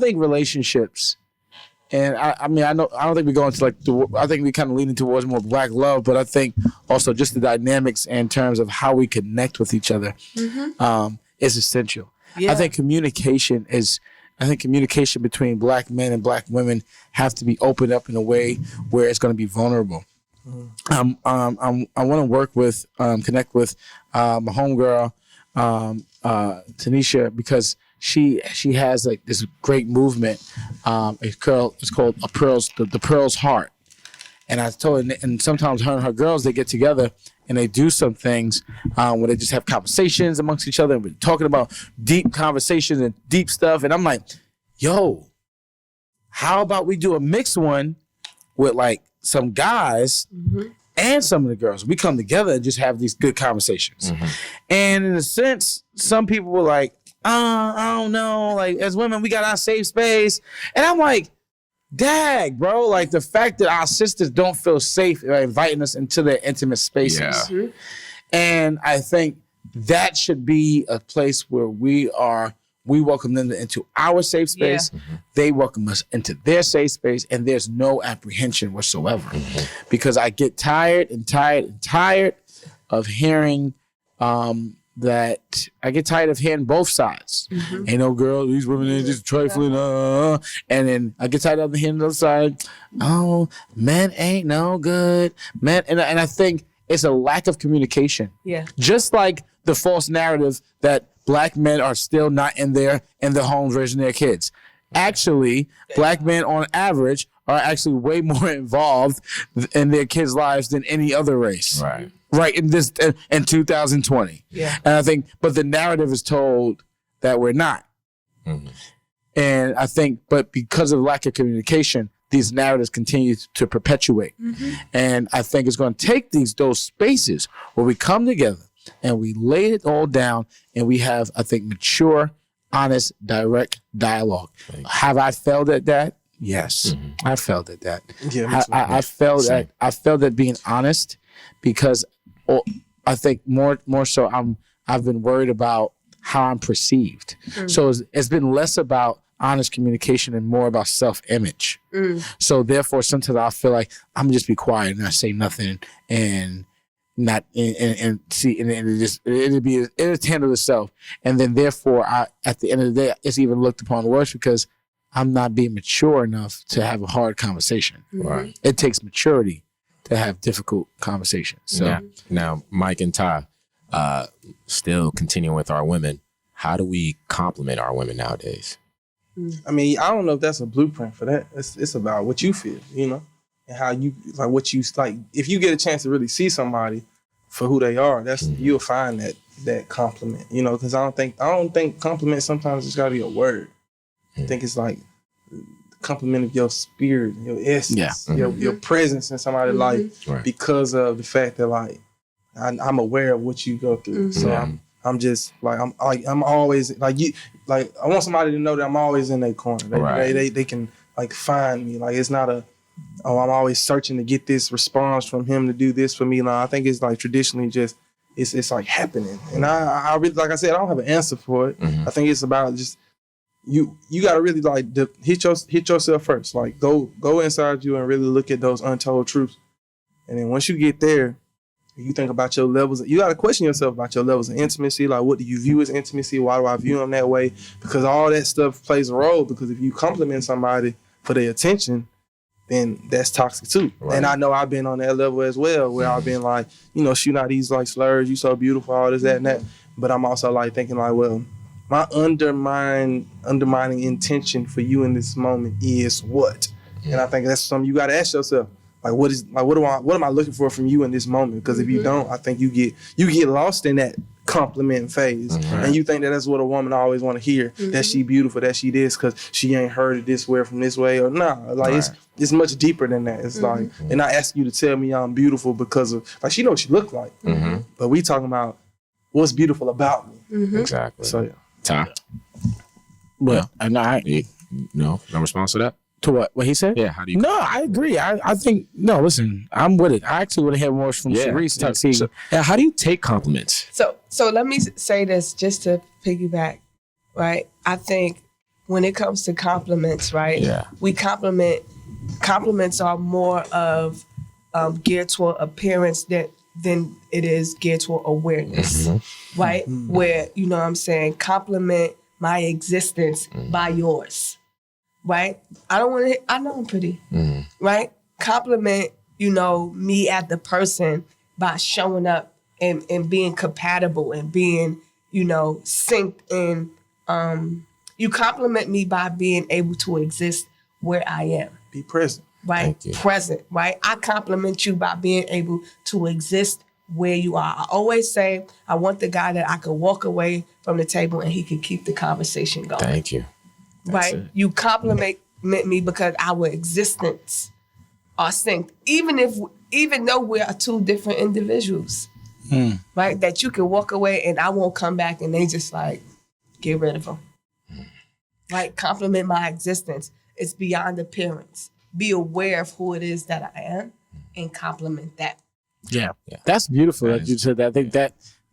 relationships, and I don't think we go into I think we kind of leaning towards more black love, but I think also just the dynamics in terms of how we connect with each other is essential. Yeah. I think communication between black men and black women have to be opened up in a way where it's going to be vulnerable. I want to connect with my homegirl, Tanisha, because she has like this great movement. It's called the Pearl's Heart. And I told her, and sometimes her and her girls, they get together and they do some things where they just have conversations amongst each other, and we're talking about deep conversations and deep stuff. And I'm like, yo, how about we do a mixed one with like some guys and some of the girls? We come together and just have these good conversations. And in a sense, some people were like, I don't know, like as women, we got our safe space. And I'm like, dag, bro, like the fact that our sisters don't feel safe inviting us into their intimate spaces. Yeah. And I think that should be a place where we welcome them into our safe space. Yeah. They welcome us into their safe space, and there's no apprehension whatsoever. Because I get tired of hearing that I get tired of hearing both sides. Ain't no girl, these women are just trifling. And then I get tired of hearing the other side. Oh, men ain't no good. Men, and I think it's a lack of communication. Yeah. Just like the false narrative that black men are still not in their homes raising their kids. Actually, black men on average are actually way more involved in their kids' lives than any other race. Right in 2020. Yeah. And I think, but the narrative is told that we're not. And I think, but because of lack of communication, these narratives continue to perpetuate. And I think it's going to take those spaces where we come together and we lay it all down and we have, I think, mature, honest, direct dialogue. Have I failed at that? Yes, I failed at that. Yeah, I failed at being honest, because I think more so I've been worried about how I'm perceived. So it's been less about honest communication and more about self-image. So therefore, sometimes I feel like I'm just be quiet and not say nothing and not and see, and it'll handle itself. And then therefore, at the end of the day, it's even looked upon worse because I'm not being mature enough to have a hard conversation. Right. It takes maturity to have difficult conversations. So now Mike and Ty, still continuing with our women, how do we compliment our women nowadays? I mean, I don't know if that's a blueprint for that. It's about what you feel, and how you like what you like. If you get a chance to really see somebody for who they are, you'll find that compliment, because I don't think compliment sometimes it's got to be a word. I think it's like compliment of your spirit, your essence, your presence in somebody's life, because of the fact that like I'm aware of what you go through. So I'm just like I'm always like you. Like I want somebody to know that I'm always in their corner. They can like find me. Like it's not I'm always searching to get this response from him to do this for me. Like I think it's like traditionally just it's like happening. And I really, like I said, I don't have an answer for it. I think it's about just you got to really like hit yourself first. Like go inside you and really look at those untold truths. And then once you get there, You think about your levels. You got to question yourself about your levels of intimacy. Like, what do you view as intimacy? Why do I view them that way? Because all that stuff plays a role. Because if you compliment somebody for their attention, then that's toxic too. Right. And I know I've been on that level as well, where I've been like, you know, shooting out these like slurs, you so beautiful, all this, that, and that. But I'm also like thinking like, well, my undermining intention for you in this moment is what? And I think that's something you got to ask yourself. Like, what am I looking for from you in this moment? Because if you don't, I think you get lost in that compliment phase, and you think that that's what a woman always want to hear, that she beautiful, that she this, because she ain't heard it this way from this way, or like it's much deeper than that. It's like, they're not asking you to tell me I'm beautiful because of, like, she know what she look like, but we talking about what's beautiful about me. Exactly. So Ty, Well, and no response to that. To what he said? Yeah, how do you? No, I agree. I think, no, listen, I'm with it. I actually would have had more from Sharise. How do you take compliments? So let me say this just to piggyback, right? I think when it comes to compliments, right? Yeah. Compliments are more of geared toward appearance than it is geared toward awareness, right? Where, you know what I'm saying, compliment my existence by yours. Right? I know I'm pretty, right? Compliment, you know, me as the person by showing up and being compatible and being, you know, synced in. You compliment me by being able to exist where I am. be present. Right? Present, right? I compliment you by being able to exist where you are. I always say I want the guy that I could walk away from the table and he could keep the conversation going. Thank you. Right? You compliment me because our existence are synced. Even though we are two different individuals. Right? That you can walk away and I won't come back and they just like, get rid of them. Right? Compliment my existence. It's beyond appearance. Be aware of who it is that I am and compliment that. Yeah. That's beautiful that you said that. I think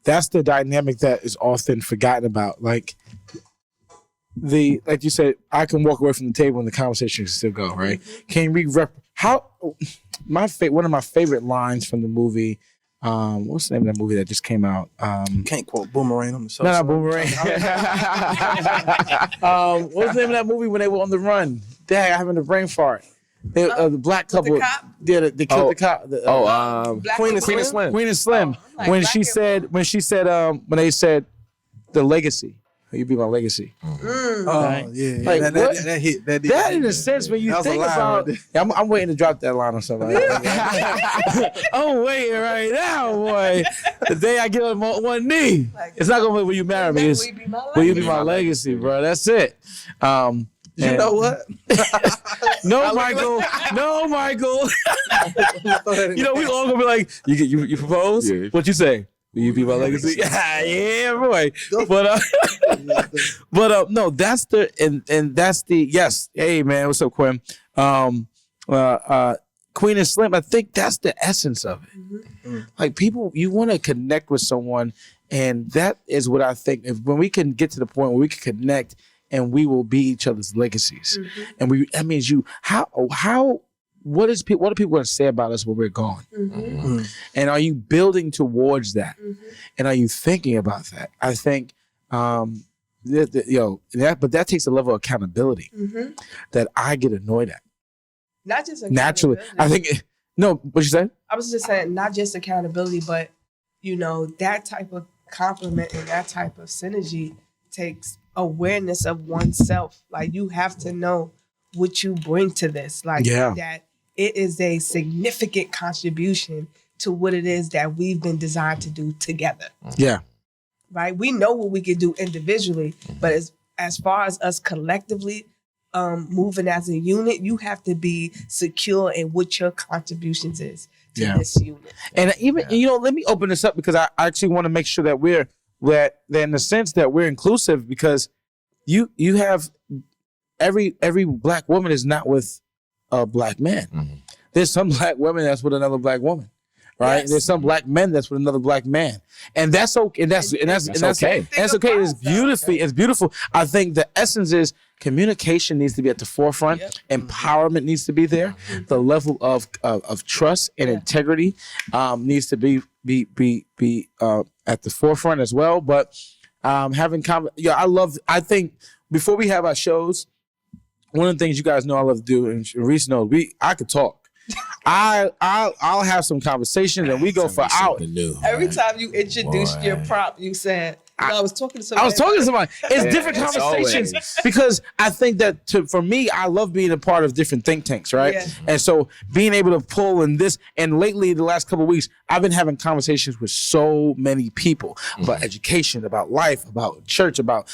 that's the dynamic that is often forgotten about. Like you said, I can walk away from the table and the conversation can still go, right? Can we one of my favorite lines from the movie, what's the name of that movie that just came out? Can't quote Boomerang on the show. No, Boomerang. What's the name of that movie when they were on the run? Dang, I'm having a brain fart. The black couple. The cop? Yeah, they killed the cop. Queen and Slim. Queen and Slim. When they said the legacy. You be my legacy. Right? Yeah. Like, that hit. That in a sense, when you think about it, I'm waiting to drop that line on somebody. I'm waiting right now, boy. The day I get on one knee, it's not gonna be will you marry me. It's will you be my legacy, bro. That's it. You know what? No, Michael. You know, we all gonna be like, you propose? Yeah. What you say? Will you be my legacy? Yeah, boy. But no, that's yes. Hey man, what's up, Quinn? Queen and Slim, I think that's the essence of it. Like, people, you want to connect with someone, and that is what I think. When we can get to the point where we can connect and we will be each other's legacies. And that means what are people going to say about us when we're gone? And are you building towards that? And are you thinking about that? I think, but that takes a level of accountability that I get annoyed at. Not just naturally. I think, what you say? I was just saying, not just accountability, but, you know, that type of compliment and that type of synergy takes awareness of oneself. Like, you have to know what you bring to this. Like, that it is a significant contribution to what it is that we've been designed to do together. Yeah. Right? We know what we can do individually, but as far as us collectively moving as a unit, you have to be secure in what your contributions is to this unit. And even, let me open this up, because I actually want to make sure that that in the sense that we're inclusive, because you have every black woman is not with a black man. There's some black women that's with another black woman, right? There's some black men that's with another black man, and that's okay. And that's okay. That's okay. It's beautiful. I think the essence is communication needs to be at the forefront. Empowerment needs to be there. The level of trust and integrity needs to be at the forefront as well. But I think before we have our shows, one of the things you guys know I love to do, and Reese knows, I could talk. I'll have some conversations and we go for hours. Every time you introduced your prop, you said, I was talking to somebody. It's different conversations because I think that for me, I love being a part of different think tanks, right? Yeah. And so being able to pull in this, and lately the last couple of weeks, I've been having conversations with so many people about education, about life, about church, about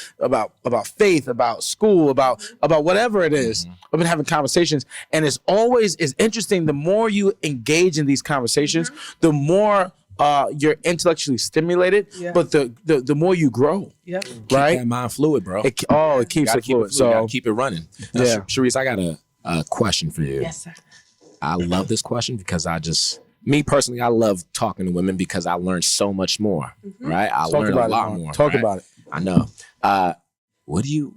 faith, about school, about whatever it is. I've been having conversations, and it's interesting. The more you engage in these conversations, the more you're intellectually stimulated, but the more you grow. Yeah. Right? Keep that mind fluid, bro. It keeps it fluid. So gotta keep it running. Now, Sharise, I got a question for you. Yes, sir. I love this question because me personally, I love talking to women because I learned so much more. Right? I learned a lot more. Talk about it. I know. What do you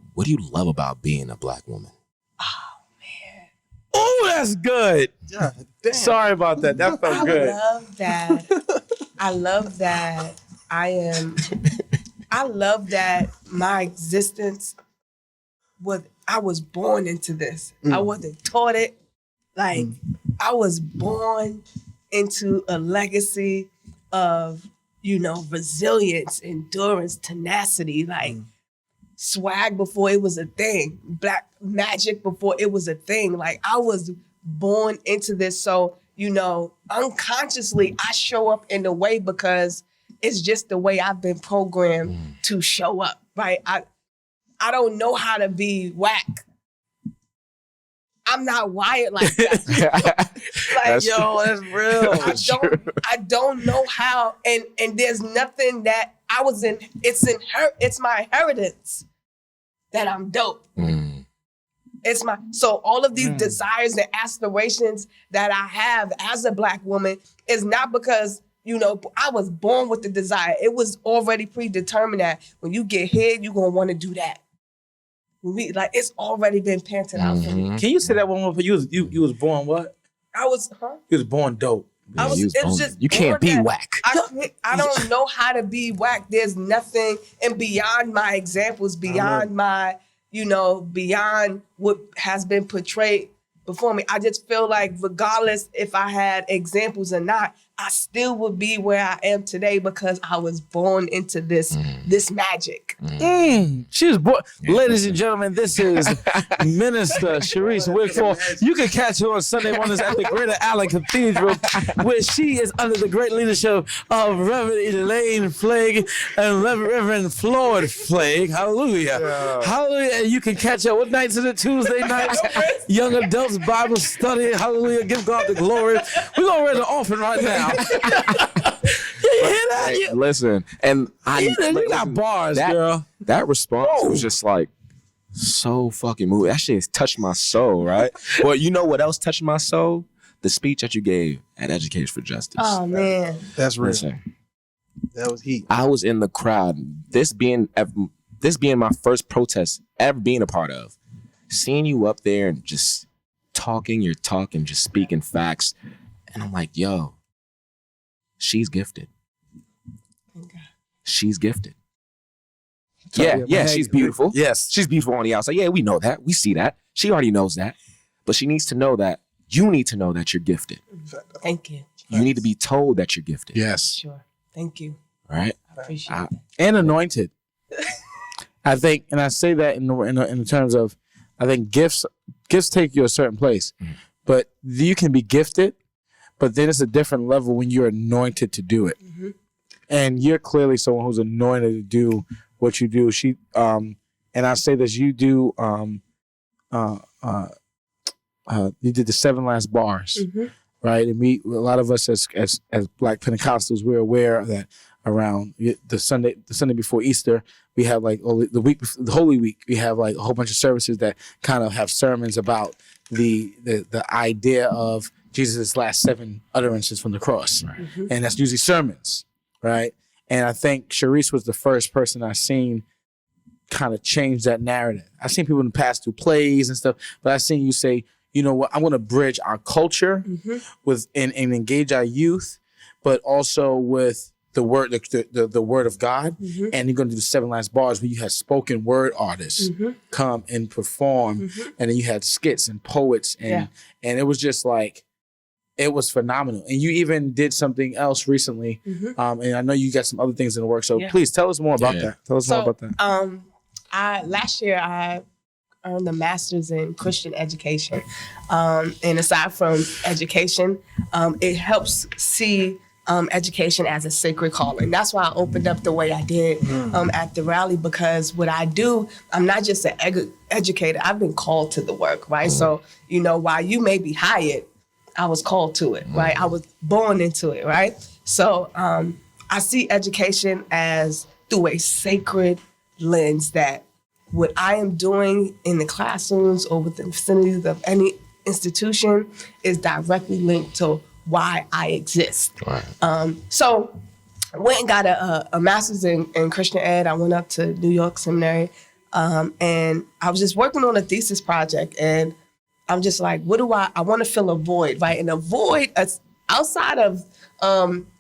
love about being a Black woman? Oh, that's good. Yeah, damn. Sorry about that. That felt good. I love that. I love that my existence I was born into this. I wasn't taught it. Like, I was born into a legacy of, resilience, endurance, tenacity, like swag before it was a thing, Black magic before it was a thing. Like, I was born into this. So, unconsciously I show up in the way because it's just the way I've been programmed to show up, right? I don't know how to be whack. I'm not wired like that. That's real. I don't know how, and there's nothing that I was in. It's my inheritance that I'm dope. So all of these desires and aspirations that I have as a Black woman is not because, I was born with the desire. It was already predetermined that when you get here, you're going to want to do that. It's already been painted out for me. Can you say that one more? You was born what? You was born dope. You can't be whack. I don't know how to be whack. There's nothing, and beyond my examples, beyond my, beyond what has been portrayed before me. I just feel like regardless if I had examples or not, I still would be where I am today because I was born into this magic. She was born. Ladies and gentlemen, this is Minister Sharise Wigfall. You can catch her on Sunday mornings at the Greater Allen Cathedral, where she is under the great leadership of Reverend Elaine Flagg and Reverend Floyd Flagg. Hallelujah. Yeah. Hallelujah. And you can catch her. What nights is it? Tuesday nights? Young Adults Bible Study. Hallelujah. Give God the glory. We're going to read the offering right now. You hear that? Listen, and you got bars, girl. That response was just like so fucking moving. That shit has touched my soul, right? Well, you know what else touched my soul? The speech that you gave at Education for Justice. Oh man, that's real. Listen, that was heat. I was in the crowd. This being my first protest ever being a part of. Seeing you up there and just talking your talk and just speaking facts, and I'm like, yo. She's gifted. She's gifted. Yeah, she's beautiful. Yes. She's beautiful on the outside. Yeah, we know that. We see that. She already knows that. But she needs to know that you need to know that you're gifted. Thank you. You need to be told that you're gifted. Yes. Sure. Thank you. Right? I appreciate it. And anointed. I think, and I say that in the terms of, I think gifts take you a certain place. But you can be gifted, but then it's a different level when you're anointed to do it. And you're clearly someone who's anointed to do what you do. And I say this, you do, you did the 7 last bars, right? And a lot of us as Black Pentecostals, we're aware that around the Sunday before Easter, we have like the Holy Week, we have like a whole bunch of services that kind of have sermons about the idea of Jesus' last 7 utterances from the cross. Right. And that's usually sermons, right? And I think Sharise was the first person I've seen kind of change that narrative. I've seen people in the past do plays and stuff, but I've seen you say, you know what, I want to bridge our culture with and engage our youth, but also with the word, the word of God, and you're going to do the 7 last bars where you had spoken word artists come and perform, and then you had skits and poets, and it was just like, it was phenomenal. And you even did something else recently, and I know you got some other things in the works. So please tell us more about that. Tell us more about that. Last year I earned a master's in Christian education, and aside from education, it helps see education as a sacred calling. That's why I opened up the way I did at the rally, because what I do, I'm not just an educator. I've been called to the work, right? So, while you may be hired, I was called to it, right? I was born into it, right? So I see education as through a sacred lens, that what I am doing in the classrooms or within the vicinities of any institution is directly linked to why I exist. Right. So I went and got a master's in Christian ed. I went up to New York Seminary, and I was just working on a thesis project, and I'm just like, I want to fill a void, right? And a void outside of,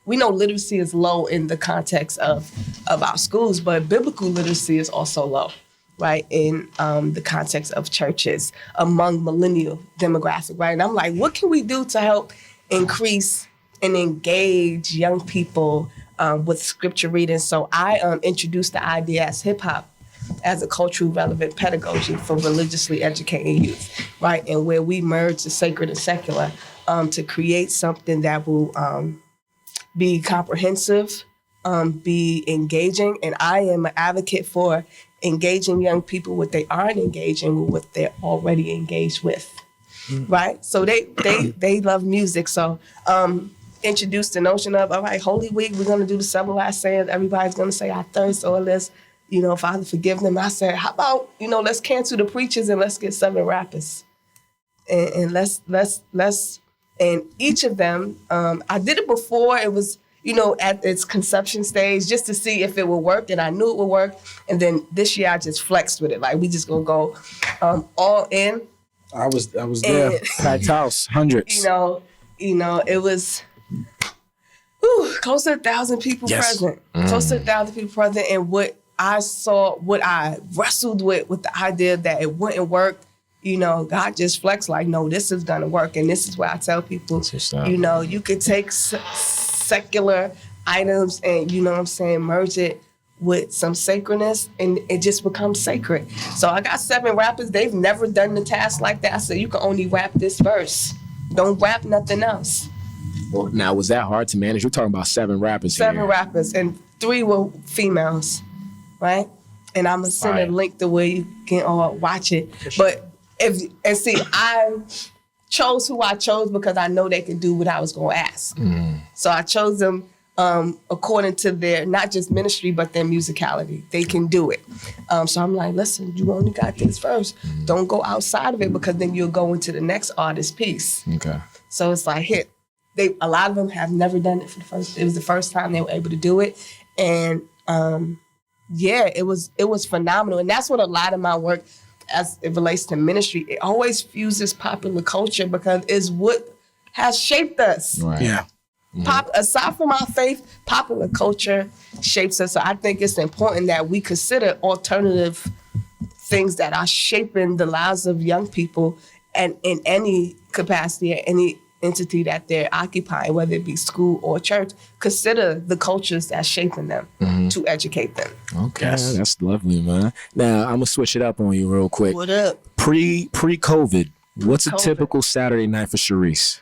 we know literacy is low in the context of our schools, but biblical literacy is also low, right? In the context of churches among millennial demographic, right? And I'm like, what can we do to help increase and engage young people with scripture reading? So I introduced the idea as hip hop as a culturally relevant pedagogy for religiously educating youth, right? And where we merge the sacred and secular to create something that will be comprehensive, be engaging. And I am an advocate for engaging young people what they aren't engaging with, what they're already engaged with, right? So they love music. So introduced the notion of, all right, Holy Week, we're going to do the 7 last sayings. Everybody's going to say, I thirst, or let's, Father, forgive them. I said, how about, let's cancel the preachers and let's get 7 rappers. And let's, and each of them, I did it before. It was, at its conception stage, just to see if it would work. And I knew it would work. And then this year I just flexed with it. Like, we just going to go all in. I was there. Packed house, hundreds. It was close to 1,000 people present. Close to 1,000 people present. And what I wrestled with the idea that it wouldn't work, God just flexed like, no, this is going to work. And this is where I tell people, you could take secular items and, merge it with some sacredness, and it just becomes sacred. So I got 7 rappers. They've never done the task like that. I said, you can only rap this verse. Don't rap nothing else. Well, now, was that hard to manage? We're talking about 7 rappers 7 rappers, and 3 were females. Right? And I'm going to send a link to where you can watch it. But I chose who I chose because I know they can do what I was going to ask. So I chose them according to their, not just ministry, but their musicality. They can do it. So I'm like, listen, you only got this first. Don't go outside of it, because then you'll go into the next artist piece. Okay. So it's like, a lot of them have never done it it was the first time they were able to do it. And it was phenomenal. And that's what a lot of my work, as it relates to ministry, it always fuses popular culture, because it's what has shaped us. Right. Yeah. Aside from our faith, popular culture shapes us. So I think it's important that we consider alternative things that are shaping the lives of young people, and in any capacity, or any entity that they're occupying, whether it be school or church. Consider the cultures that's shaping them to educate them. Okay, that's lovely, man. Now, I'm going to switch it up on you real quick. What up? Pre-COVID, what's a typical Saturday night for Sharise?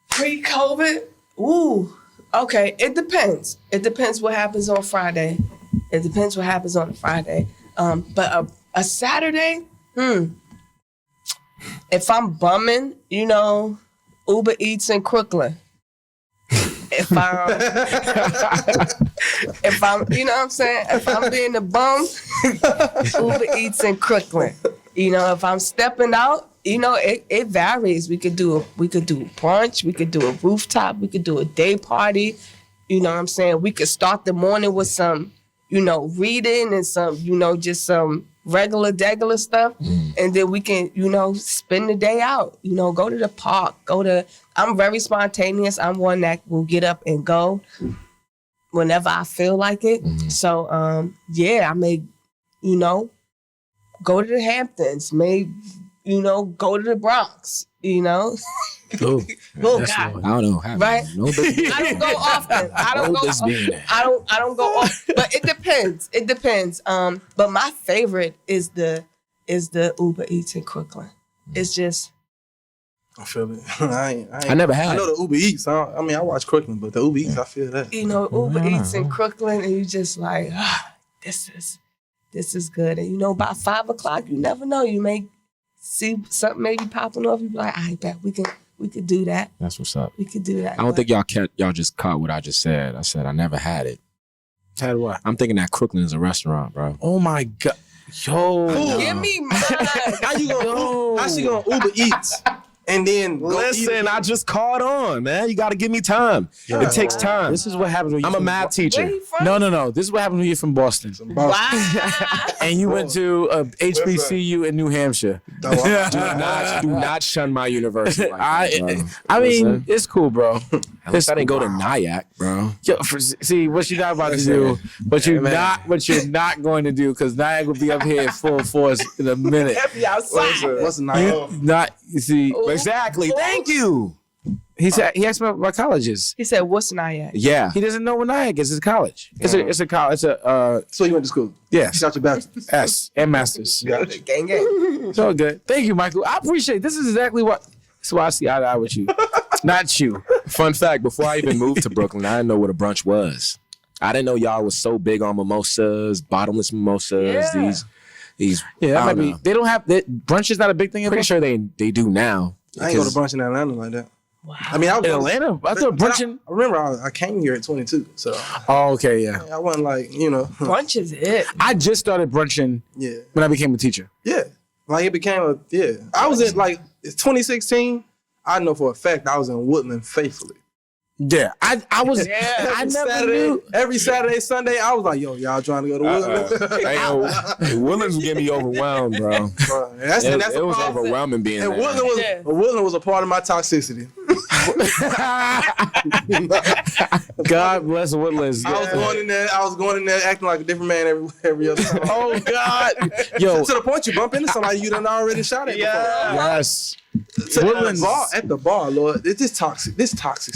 Pre-COVID? Ooh, okay, it depends. It depends what happens on Friday. But a Saturday, if I'm bumming, Uber Eats in Crooklyn. If I'm, if I'm being a bum, Uber Eats in Crooklyn. If I'm stepping out, it varies. We could do brunch, we could do a rooftop, we could do a day party. We could start the morning with some, reading and some, just some regular stuff. And then we can, spend the day out, go to the park, I'm very spontaneous. I'm one that will get up and go whenever I feel like it. So, I may, go to the Hamptons, may, go to the Bronx, Oh, God. I don't know. Right? No business. I don't go often. I don't go often. I don't go often. But it depends. It depends. But my favorite is the Uber Eats in Crooklyn. It's just I feel it. I never had I know the Uber Eats. I watch Crooklyn, but the Uber Eats, I feel that. Uber Eats in Crooklyn, and you just like, this is good. And by 5 o'clock, you never know. You may see something maybe popping off. You be like, I bet we could do that. That's what's up. We could do that. I don't think y'all just caught what I just said. I said I never had it. Had what? I'm thinking that Crooklyn is a restaurant, bro. Oh my God. Yo. Give me mine. How she gonna Uber Eats and then Listen, I just caught on, man. You got to give me time. Yeah. It takes time. This is what happens when I'm a math teacher. Where you from? No. This is what happens when you're from Boston. Wow. And you went to a HBCU in New Hampshire. Do not shun my university. Like that, I mean, it's cool, bro. at least I didn't go to Nyack, bro. Yo, see what you're not about to do, what you're not going to do, because Nyack will be up here in full force in a minute. Happy outside. What's the name? You see, Exactly. Thank you. he asked me about my colleges. He said, "What's Nyack?" Yeah. He doesn't know what Nyack is. It's a college. It's a college. So you went to school? Yes. You got your bachelor's. S and masters. Got you. Gang gang. It's all good. Thank you, Michael. I appreciate it. This is exactly what. That's why I see eye to eye with you. Not you. Fun fact, before I even moved to Brooklyn, I didn't know what a brunch was. I didn't know y'all was so big on mimosas, bottomless mimosas, Yeah. these Yeah, that might be. They don't have brunch is not a big thing in pretty Brooklyn? sure they do now. I ain't go to brunch in Atlanta like that. Wow. I mean, I was In Atlanta? I thought brunching. I remember I came here at 22, so Oh, okay, yeah. I wasn't like, Brunch is it. I just started brunching yeah. when I became a teacher. Yeah. Like it became I was in like, it's 2016. I know for a fact I was in Woodland faithfully. Yeah, I was. Yeah. I never knew. Every Saturday, Sunday, I was like, yo, y'all trying to go to Woodland? Woodlands get me overwhelmed, bro. Bro, that's It the was problem. overwhelming being And there. Woodland was a part of my toxicity. God bless Woodlands. I was going in there acting like a different man every other time. Oh God, yo, To the point you bump into somebody you done already shot at yes. before. Woodlands At the bar, Lord. It's this toxic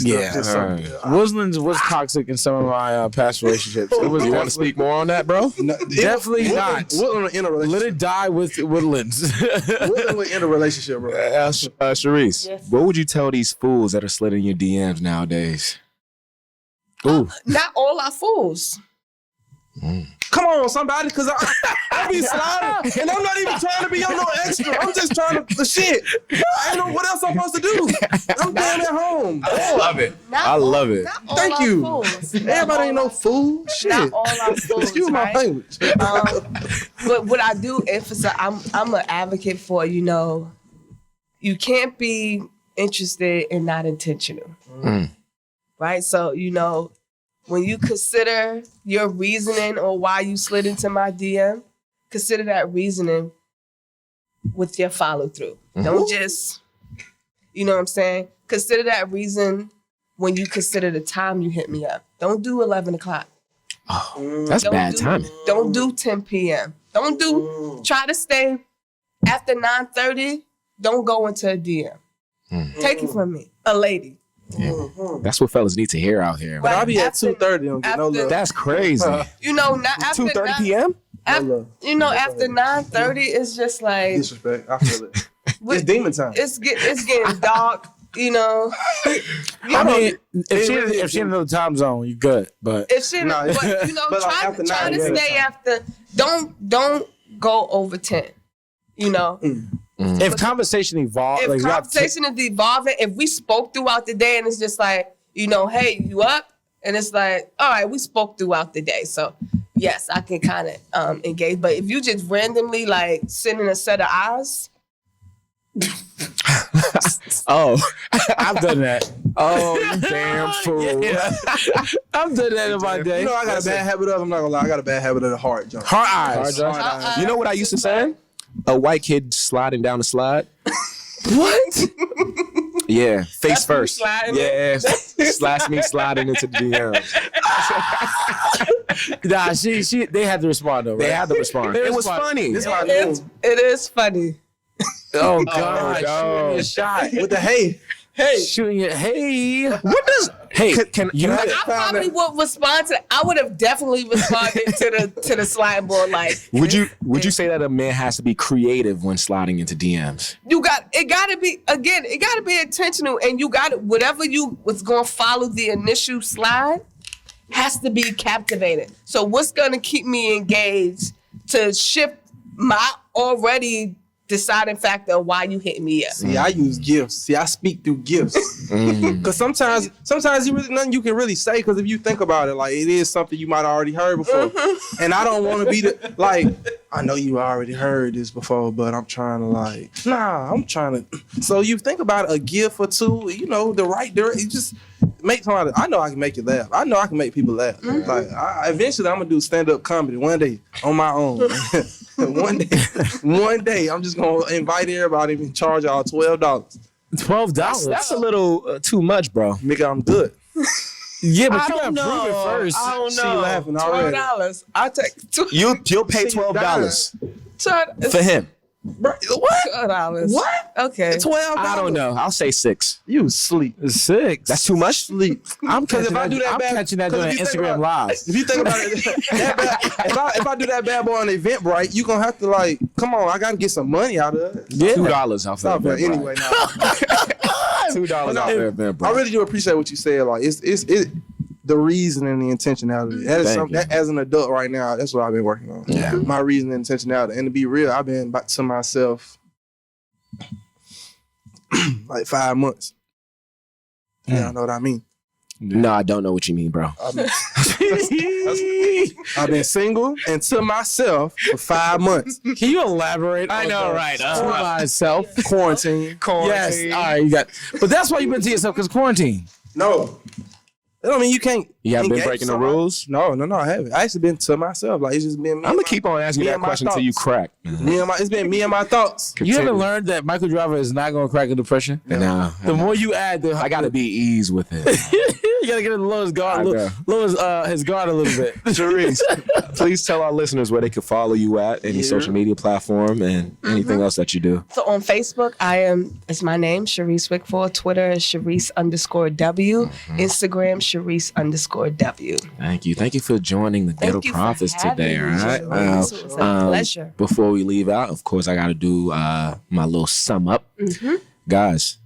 stuff. Yeah. Just something. Woodlands was toxic in some of my past relationships. It was You want to speak more on that, bro? definitely not. Woodland was in a Let relationship. it die with Woodlands. Woodland was in a relationship, bro. Sharise, Yes. what would you tell these fools that are sliding your DMs nowadays? Ooh, Not all our fools. Come on, somebody, because I be sliding, and I'm not even trying to be on no extra. I'm just trying to shit. I don't know what else I'm supposed to do. I'm damn at home. I love it. I love it. Not all Thank our you. Fools. Everybody ain't no fool. Shit. Not all our fools. Excuse my right? language. But what I do emphasize, I'm an advocate for, you can't be interested and not intentional. Right? So, when you consider your reasoning or why you slid into my DM, consider that reasoning with your follow through. Don't just, you know what I'm saying? Consider that reason when you consider the time you hit me up. Don't do 11 o'clock. That's Don't bad do- timing. Don't do 10 p.m. Try to stay after 9:30. Don't go into a DM. Take it from me, a lady. That's what fellas need to hear out here. But Right. I'll be at After- 2:30. Don't get no after- love. That's crazy. Not after 2:30 9 p.m. love. After 9:30, it's just like Disrespect. I feel it. It's demon time. it's getting dark. I mean, if she in another time zone, you good. But If she, Nah, but but like try after to 9, stay yeah. after. Don't go over 10. if conversation evolves, If like conversation is evolving, if we spoke throughout the day and it's just like, hey, you up? And it's like, all right, we spoke throughout the day. So yes, I can kind of engage. But if you just randomly like sending a set of eyes, Oh, I've done that. oh, you damn fool. I've done that in my day. I got a bad habit of, I'm not gonna lie, I got a bad habit of the heart jump. Hard eyes. You know what I used to say? A white kid sliding down the slide. What? Yeah, face That's me first. sliding Yeah, slash me sliding into the DMs. Nah, they had to respond though. Right? They had to respond. It was funny. It is funny. Oh God, no. shooting a shot with the hey. shooting it. Hey, What does? Hey, can you? I probably would respond to. I would have definitely responded to the sliding board. Like, Would you say that a man has to be creative when sliding into DMs? it got to be again. It got to be intentional, and you got whatever you was going to follow the initial slide has to be captivated. So what's going to keep me engaged to shift my already deciding factor of why you hit me up? See, I use gifts. See, I speak through gifts. Because sometimes you really nothing you can really say. Because if you think about it, like it is something you might have already heard before, and I don't want to be the like. I know you already heard this before, but I'm trying to I'm trying to. So you think about a gift or two, the right direction. Just make somebody. I know I can make you laugh. I know I can make people laugh. Like eventually, I'm gonna do stand-up comedy one day on my own. One day, I'm just gonna invite everybody and charge y'all $12. $12. That's a little too much, bro. Nigga, I'm good. Yeah, but I you gotta don't prove it know. first. I don't She know. laughing already. $12. I'll take two. You'll pay $12 for him. Bro, what? $12. What? Okay. $12? I don't know. I'll say 6. You sleep. 6. That's too much. Sleep. I'm Because catching if I do that I'm bad, catching that 'cause doing if you think Instagram about- lives. If you think about it, if I do that bad boy on Eventbrite, you gonna have to come on, I gotta get some money out of it. Yeah. $2 off Stop that. it. Anyway, now $2 off that, bro. I really do appreciate what you said. Like it's the reason and the intentionality. That is Thank something you. that, as an adult right now, that's what I've been working on. Yeah. My reason and intentionality. And to be real, I've been back to myself like 5 months. Yeah, I know what I mean. No, I don't know what you mean, bro. I've been single and to myself for 5 months. Can you elaborate? I on know, the right? To myself. Quarantine. Yes. All right, you got. But that's why you've been to yourself because quarantine. No. That don't mean you can't. You haven't been engage breaking the somebody. rules? No, I haven't. I actually been to myself. Like it's just been me. I'm gonna keep on asking me that and my question until you thoughts. crack. It's been me and my thoughts. You haven't learned that Mikal Driver is not going to crack a depression. Nah, The more you add, the I gotta be ease with it. you gotta get him to lower his guard, lower his guard a little bit. Sharise, please tell our listeners where they can follow you at, any social media platform, and anything else that you do. So on Facebook, it's my name, Sharise Wigfall. Twitter is Sharise_W. Instagram, Sharise_W. Thank you for joining the Ghetto you for Prophets having today. me, All right. Sharise. It was a pleasure. Before we leave out, of course, I gotta do my little sum up, guys.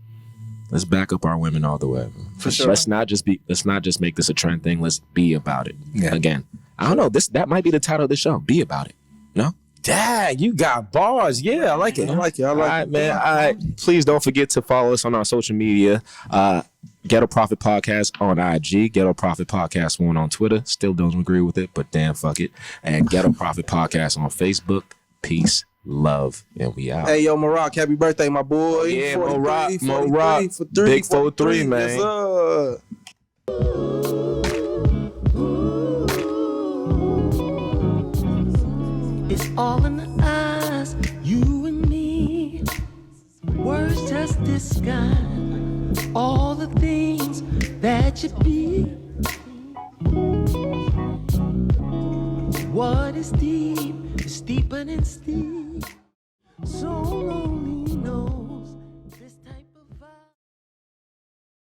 Let's back up our women all the way. For sure. Let's not just make this a trend thing. Let's be about it. Yeah. Again, I don't know. That might be the title of the show. Be about it. No. Dad, you got bars. Yeah, I like it. I like it. All right, man. All right. Please don't forget to follow us on our social media. Ghetto Prophet Podcast on IG, Ghetto Prophet Podcast 1 on Twitter. Still don't agree with it, but damn, fuck it. And Ghetto Prophet Podcast on Facebook. Peace, love, and we out. Hey, yo, Maroc, happy birthday, my boy. Yeah, 43, Mo-Rock. for three, Big 43, man. Yes, sir. It's all in the eyes, you and me. Words just describe all the things that you be. What is deep is deeper than steep.